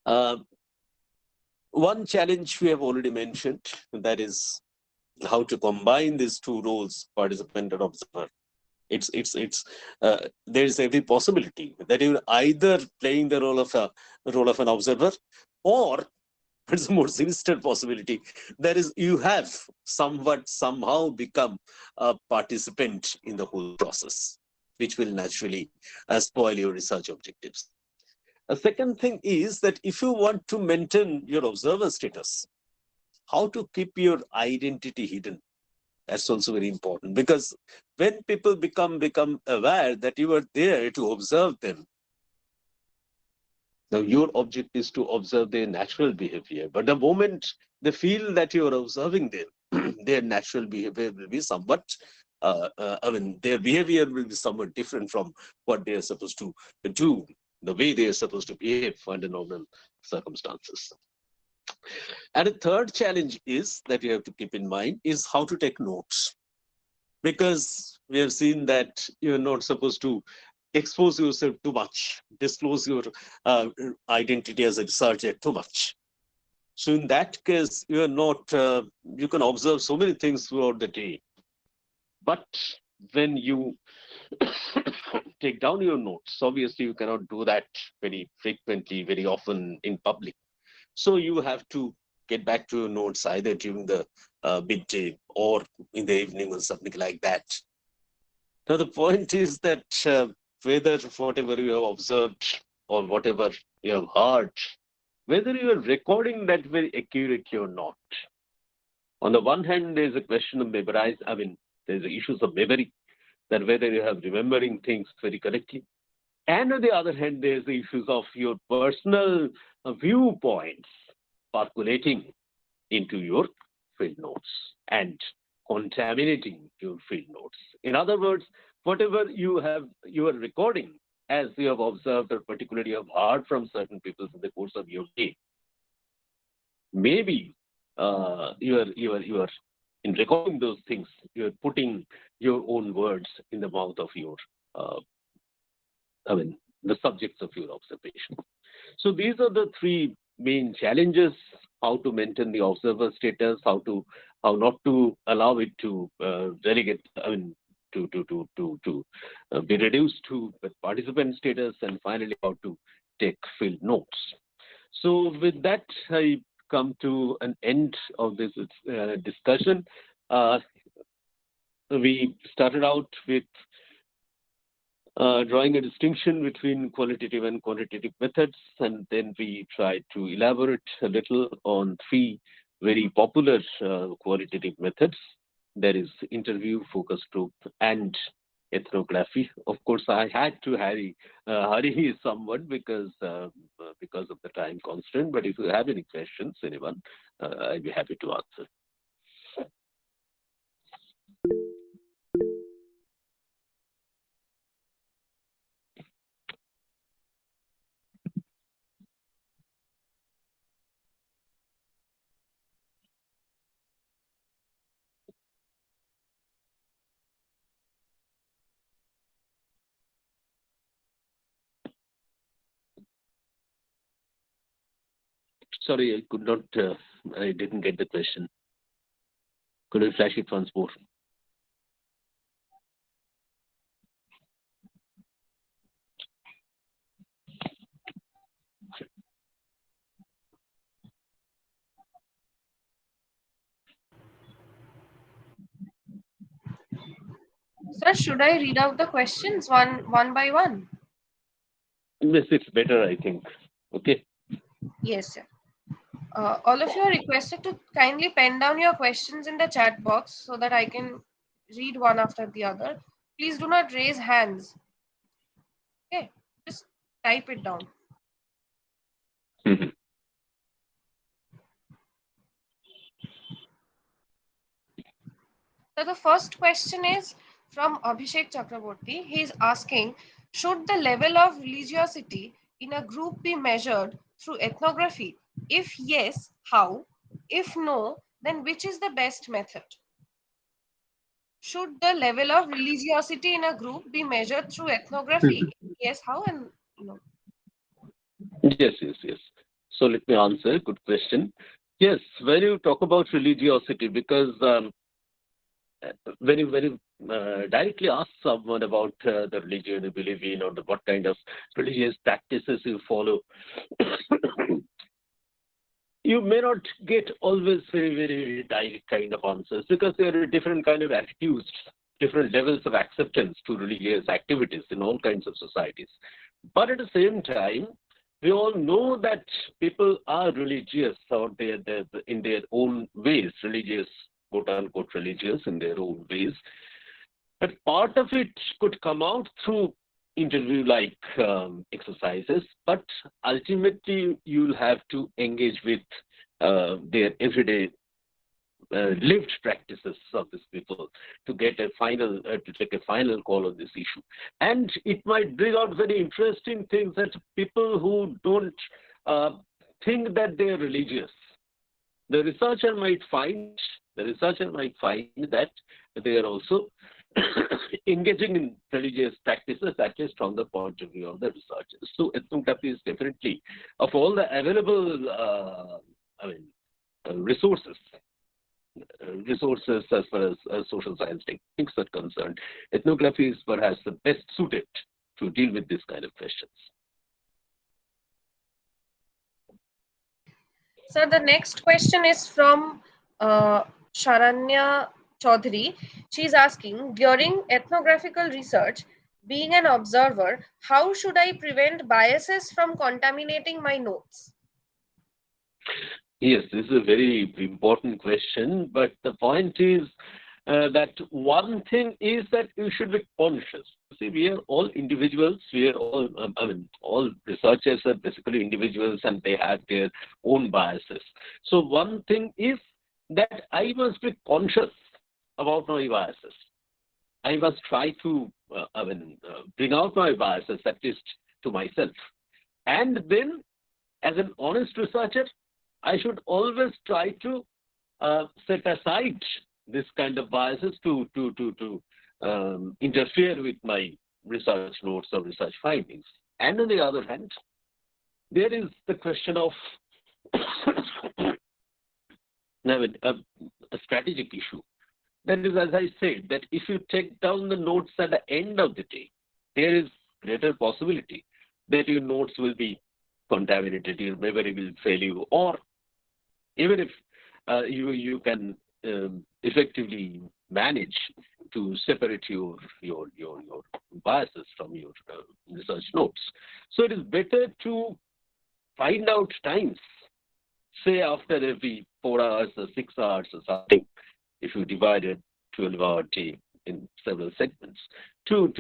B: Uh, One challenge we have already mentioned, that is how to combine these two roles, participant and observer. There's every possibility that you're either playing the role of an observer, or it's a more sinister possibility, that is you have somehow become a participant in the whole process, which will naturally spoil your research objectives. A second thing is that if you want to maintain your observer status, how to keep your identity hidden. That's also very important, because when people become aware that you are there to observe them, now your object is to observe their natural behavior. But the moment they feel that you are observing them, their natural behavior will be somewhat, their behavior will be somewhat different from what they are supposed to do, the way they are supposed to behave under normal circumstances. And a third challenge is that you have to keep in mind is how to take notes, because we have seen that you're not supposed to expose yourself too much, disclose your identity as a researcher too much. So in that case, you are not, you can observe so many things throughout the day. But when you take down your notes, obviously you cannot do that very frequently, very often in public. So you have to get back to your notes either during the midday or in the evening or something like that. Now, the point is that whether whatever you have observed or whatever you have heard, whether you are recording that very accurately or not. On the one hand, there's a question of there's issues of memory, that whether you have remembering things very correctly. And on the other hand, there's the issues of your personal viewpoints percolating into your field notes and contaminating your field notes. In other words, whatever you are recording as you have observed or particularly you have heard from certain people in the course of your day, maybe you are in recording those things, you are putting your own words in the mouth of your uh, the subjects of your observation. So these are the three main challenges: how to maintain the observer status, how not to allow it to relegate, to be reduced to participant status, and finally how to take field notes. So with that, I come to an end of this discussion. Uh, we started out with drawing a distinction between qualitative and quantitative methods, and then we try to elaborate a little on three very popular qualitative methods. There is interview, focus group, and ethnography. Of course, I had to hurry somewhat because of the time constraint. But if you have any questions, anyone, I'd be happy to answer. Sorry, I could not. I didn't get the question. Could you flash it once more?
A: Sir, should I read out the questions one by one?
B: Yes, it's better, I think. Okay.
A: Yes, sir. All of you are requested to kindly pen down your questions in the chat box so that I can read one after the other. Please do not raise hands. Okay, just type it down.
B: Mhm.
A: So the first question is from Abhishek Chakraborty. He is asking, should the level of religiosity in a group be measured through ethnography? If yes, how? If no, then which is the best method? Should the level of religiosity in a group be measured through ethnography? Yes, how? And no.
B: Yes. So let me answer. Good question. Yes, when you talk about religiosity, because when you directly ask someone about the religion you believe in or what kind of religious practices you follow, you may not get always very direct kind of answers because there are different kind of attitudes, different levels of acceptance to religious activities in all kinds of societies. But at the same time, we all know that people are religious or they're in their own ways, religious, quote unquote, religious in their own ways. But part of it could come out through interview like exercises, but ultimately you'll have to engage with their everyday lived practices of these people to get a final to take a final call on this issue. And it might bring out very interesting things that people who don't uh, think that they're religious, the researcher might find that they are also engaging in religious practices, at least from the point of view of the researchers. So ethnography is definitely, of all the available resources, as far as social science techniques are concerned, ethnography is perhaps the best suited to deal with this kind of questions.
A: So the next question is from Sharanya Chaudhary. She is asking, during ethnographical research, being an observer, how should I prevent biases from contaminating my notes?
B: Yes, this is a very important question, but the point is that one thing is that you should be conscious. See, we are all individuals. We are all, all researchers are basically individuals, and they have their own biases. So one thing is that I must be conscious about my biases. I must try to, bring out my biases at least to myself, and then, as an honest researcher, I should always try to set aside this kind of biases to interfere with my research notes or research findings. And on the other hand, there is the question of a strategic issue. That is, as I said, that if you take down the notes at the end of the day, there is greater possibility that your notes will be contaminated, your memory will fail you, or even if you can effectively manage to separate your biases from your research notes. So it is better to find out times, say after every 4 hours or 6 hours or something, if you divide it 12-hour day in several segments, to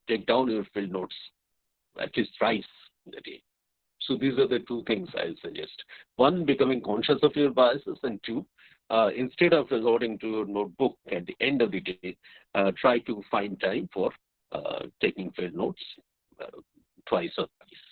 B: take down your field notes at least thrice in a day. So these are the two things I suggest. One, becoming conscious of your biases, and two, instead of resorting to your notebook at the end of the day, try to find time for taking field notes twice or thrice.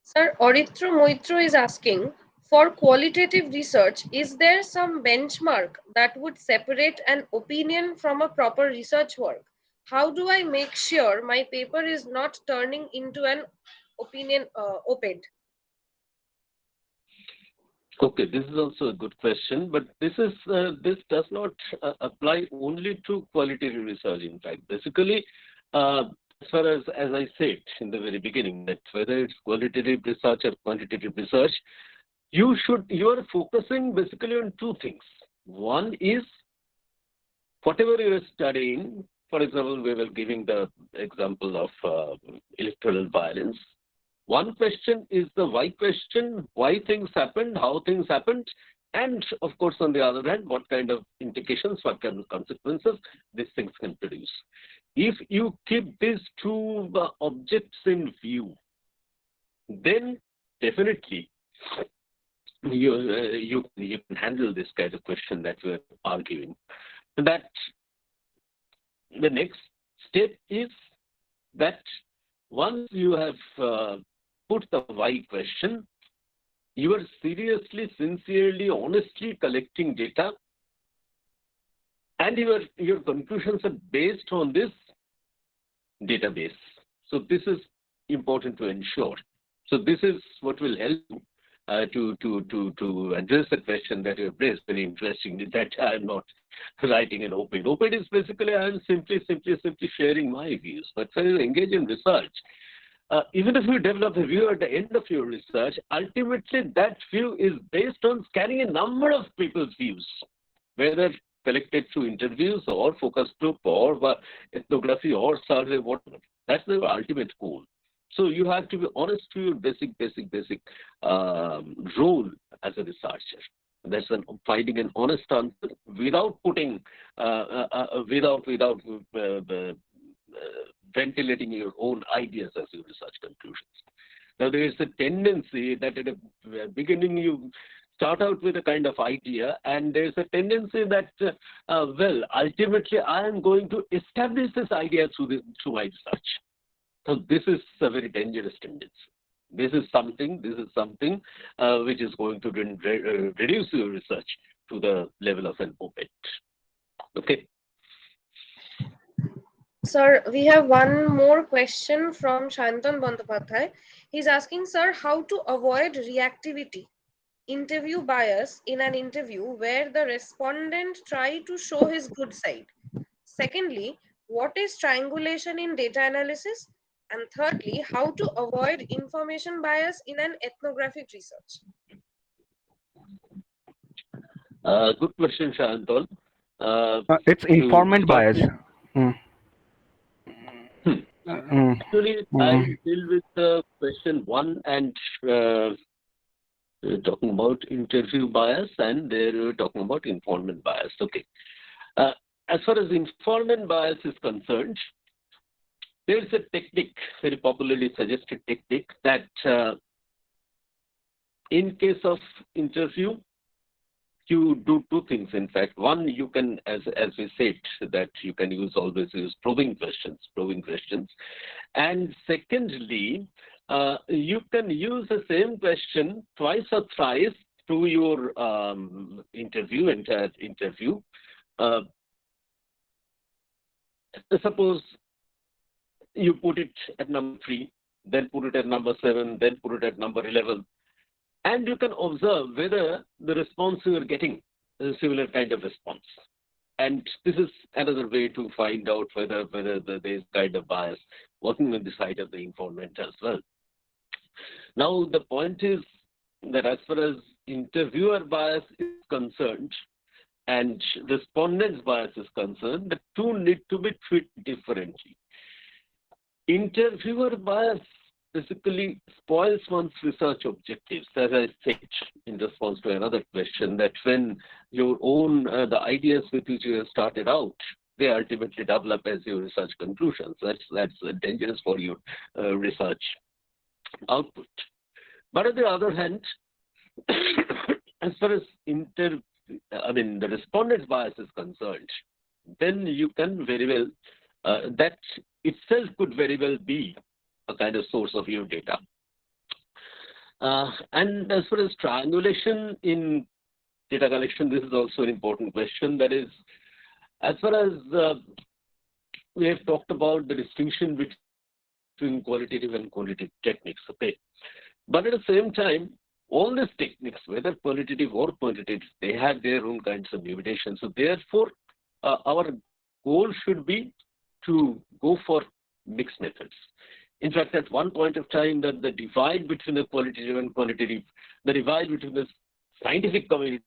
A: Sir, Oritra Moitro is asking, for qualitative research, is there some benchmark that would separate an opinion from a proper research work? How do I make sure my paper is not turning into an opinion op-ed?
B: Okay, this is also a good question, but this does not apply only to qualitative research. In fact, basically, as far as I said in the very beginning, that whether it's qualitative research or quantitative research, you are focusing basically on two things. One is whatever you are studying. For example, we were giving the example of electoral violence. One question is the why question, why things happened, how things happened, and of course, on the other hand, what kind of implications, what kind of consequences these things can produce. If you keep these two objects in view, then definitely you can handle this kind of question that we're arguing. That the next step is that once you have put the why question, you are seriously, sincerely, honestly collecting data, and your conclusions are based on this database. So this is important to ensure. So this is what will help you to address the question that you have raised. Very interesting that I am not writing an op-ed. Op-ed is basically I am simply sharing my views. But when you engage in research, even if you develop a view at the end of your research, ultimately that view is based on scanning a number of people's views, whether collected through interviews or focus group or ethnography or survey, whatever. That's the ultimate goal. So you have to be honest to your basic role as a researcher. That's finding an honest answer without putting, ventilating your own ideas as your research conclusions. Now, there is a tendency that at the beginning you start out with a kind of idea, and there's a tendency that, ultimately I am going to establish this idea through my research. So this is a very dangerous tendency. This is something which is going to reduce your research to the level of an op-ed. Okay.
A: Sir, we have one more question from Shantan Bandyopadhyay. He's asking, sir, how to avoid reactivity, interview bias in an interview where the respondent try to show his good side. Secondly, what is triangulation in data analysis? And thirdly, how to avoid information bias in an ethnographic research?
B: Good question, Shantan.
C: It's informant bias.
B: Actually, I'll deal with question one and talking about interview bias, and they're talking about informant bias. Okay. As far as informant bias is concerned, there is a technique, very popularly suggested technique, that in case of interview, you do two things. In fact, one, you can, as we said, that you can always use probing questions, and secondly, you can use the same question twice or thrice to your entire interview. Suppose you put it at number 3, then put it at number 7, then put it at number 11. And you can observe whether the response you are getting is a similar kind of response. And this is another way to find out whether there is kind of bias working on the side of the informant as well. Now, the point is that as far as interviewer bias is concerned, and respondent's bias is concerned, the two need to be treated differently. Interviewer bias basically spoils one's research objectives, as I said in response to another question, that when your own, the ideas with which you have started out, they ultimately develop as your research conclusions. That's dangerous for your research output. But on the other hand, as far as the respondent's bias is concerned, then you can very well, that itself could very well be a kind of source of your data. And as far as triangulation in data collection, this is also an important question. That is, as far as we have talked about the distinction between qualitative and quantitative techniques, okay? But at the same time, all these techniques, whether qualitative or quantitative, they have their own kinds of limitations. So therefore, our goal should be to go for mixed methods. In fact, at one point of time, that the divide between the qualitative and quantitative, the divide between the scientific community,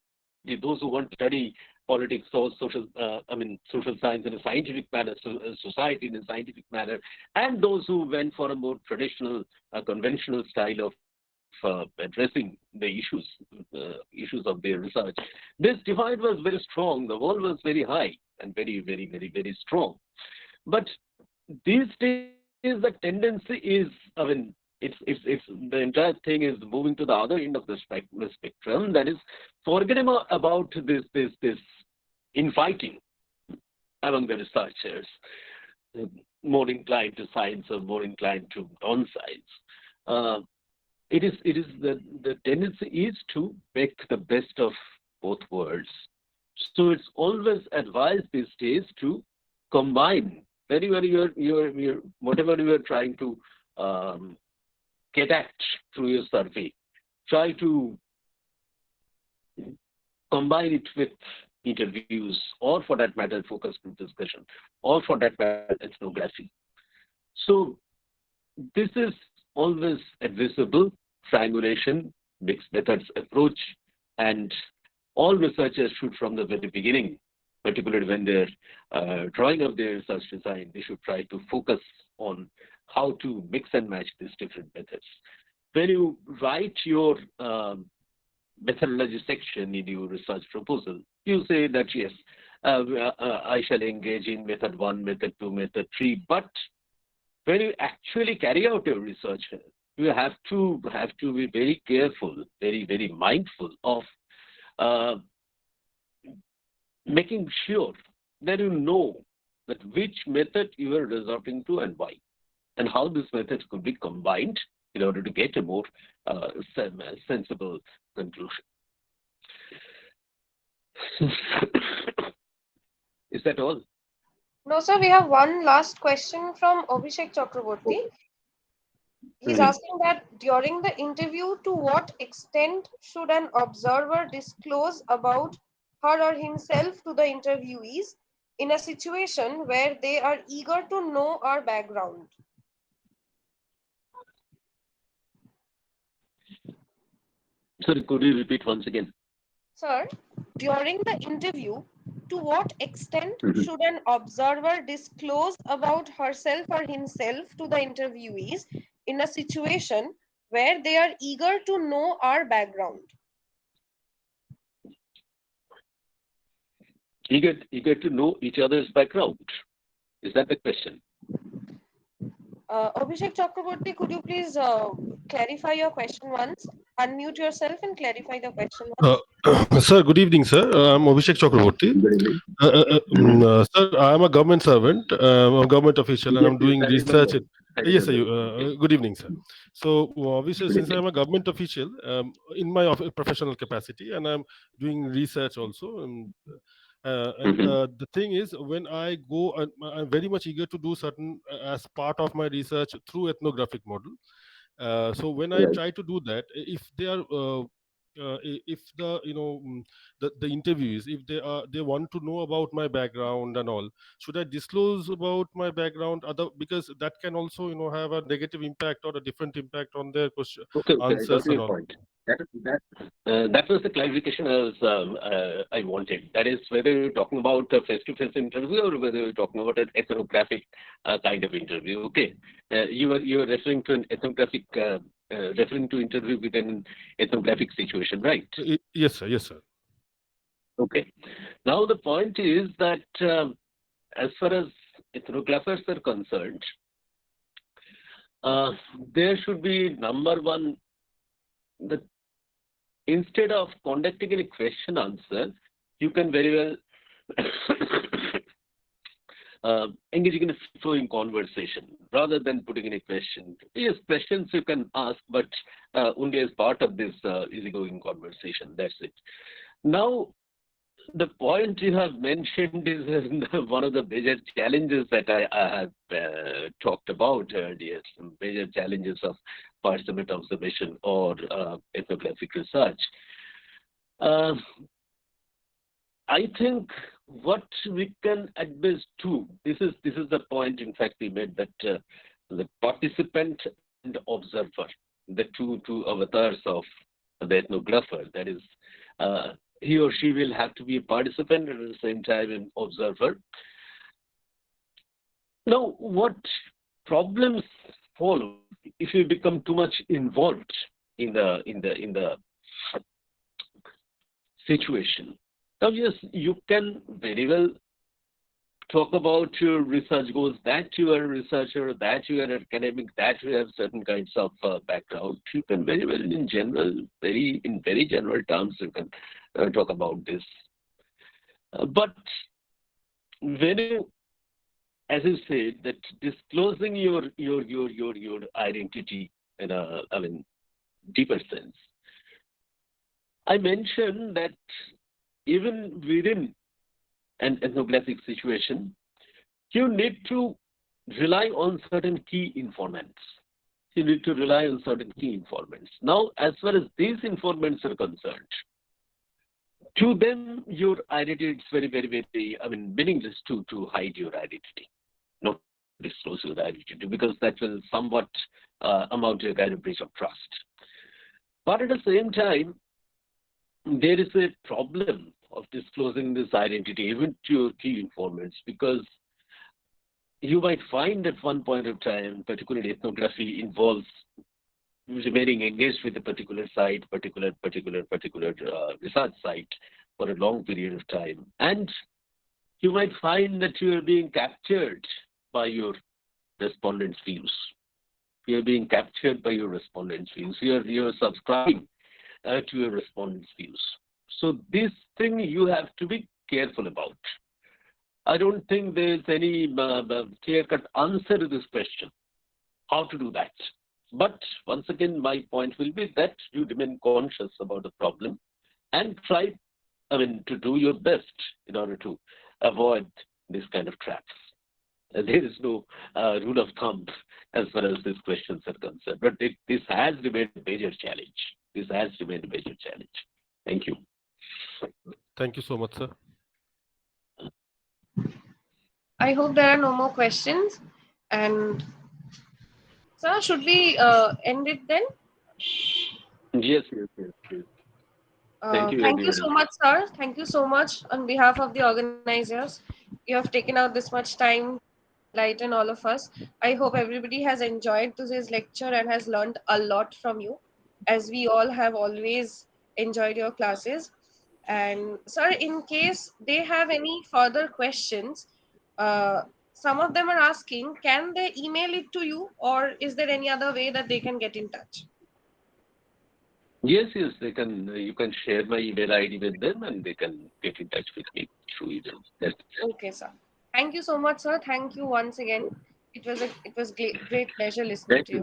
B: those who want to study politics or social science in a scientific manner, society in a scientific manner, and those who went for a more traditional, conventional style of addressing the issues of their research. This divide was very strong. The wall was very high and very, very, very, very strong. But these days, the tendency is, it's the entire thing is moving to the other end of the spectrum. That is, forgetting about this infighting among the researchers, more inclined to science or more inclined to non-science. It is the tendency is to make the best of both worlds. So it's always advised these days to combine whatever you are trying to get at through your survey. Try to combine it with interviews, or for that matter, focus group discussion, or for that matter, ethnography. So this is always advisable: triangulation, mixed methods approach, and all researchers should, from the very beginning, particularly when they're drawing up their research design, they should try to focus on how to mix and match these different methods. When you write your methodology section in your research proposal, you say that yes, I shall engage in method 1, method 2, method 3, but when you actually carry out your research, you have to be very careful, very, very mindful of making sure that you know that which method you are resorting to and why, and how this method could be combined in order to get a more sensible conclusion. Is that all?
A: No, sir, we have one last question from Abhishek Chakraborty. He's asking that during the interview, to what extent should an observer disclose about her or himself to the interviewees in a situation where they are eager to know our background?
B: Sorry, could you repeat once again?
A: Sir, during the interview, to what extent should an observer disclose about herself or himself to the interviewees in a situation where they are eager to know our background?
B: Eager to know each other's background. Is that the question?
A: Abhishek Chakraborty, could you please clarify your question once? Unmute yourself and clarify the question once.
D: Sir, good evening, sir. I'm Abhishek Chakraborty. Sir, I'm a government servant, a government official, and I'm doing research. Yes, sir. Good evening, sir. So, obviously, since I'm a government official in my professional capacity, and I'm doing research also, the thing is, when I go, I'm very much eager to do certain as part of my research through ethnographic model. So when I try to do that, if they are if the interviewees, if they want to know about my background and all, should I disclose about my background, other, because that can also have a negative impact or a different impact on their question
B: Okay, I got
D: answers and
B: your
D: all.
B: point. That was the clarification I wanted. That is, whether you're talking about a face-to-face interview or whether you're talking about an ethnographic kind of interview. Okay, you are referring to an ethnographic, referring to interview within an ethnographic situation, right?
D: Yes, sir. Yes, sir.
B: Okay. Now the point is that as far as ethnographers are concerned, there should be, number one, that instead of conducting any question answer, you can very well engaging in a flowing conversation rather than putting any question. Yes, questions you can ask, but only as part of this easygoing conversation. That's it. Now, the point you have mentioned is one of the major challenges that I have talked about earlier, some major challenges of participant observation or ethnographic research. I think what we can advise to, this is the point in fact we made, that the participant and observer, the two avatars of the ethnographer, that is, he or she will have to be a participant and at the same time an observer. Now, what problems follow if you become too much involved in the situation? Now, yes, you can very well talk about your research goals, that you are a researcher, that you are an academic, that you have certain kinds of background. You can very well, in general, in very general terms, you can talk about this. But when you, as you said, that disclosing your identity in a deeper sense, I mentioned that even within an ethnographic situation, you need to rely on certain key informants. You need to rely on certain key informants. Now, as far as these informants are concerned, to them, your identity is very, very, very, meaningless to hide your identity, not disclose your identity, because that will somewhat amount to a kind of breach of trust. But at the same time, there is a problem of disclosing this identity even to your key informants, because you might find at one point of time, particularly ethnography involves remaining engaged with a particular site, particular research site for a long period of time. And you might find that you are being captured by your respondents' views. You are being captured by your respondents' views. You are subscribing to your respondents' views. So this thing you have to be careful about. I don't think there's any clear-cut answer to this question, how to do that. But once again, my point will be that you remain conscious about the problem and try, to do your best in order to avoid this kind of traps. There is no rule of thumb as far as these questions are concerned. But this has remained a major challenge. This has remained a major challenge. Thank you.
D: Thank you so much, sir.
A: I hope there are no more questions. And sir, should we end it then?
B: Yes. Thank you,
A: Thank you
B: everyone.
A: so much, sir. Thank you so much on behalf of the organizers. You have taken out this much time to enlighten all of us. I hope everybody has enjoyed today's lecture and has learned a lot from you, as we all have always enjoyed your classes. And sir, in case they have any further questions, some of them are asking, can they email it to you, or is there any other way that they can get in touch?
B: Yes, they can. You can share my email ID with them, and they can get in touch with me through email.
A: Okay, sir. Thank you so much, sir. Thank you once again. It was great pleasure listening to you.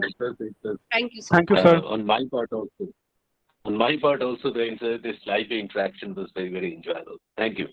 A: Thank you, sir.
C: Thank you, sir.
B: On my part also, this live interaction was very, very enjoyable. Thank you.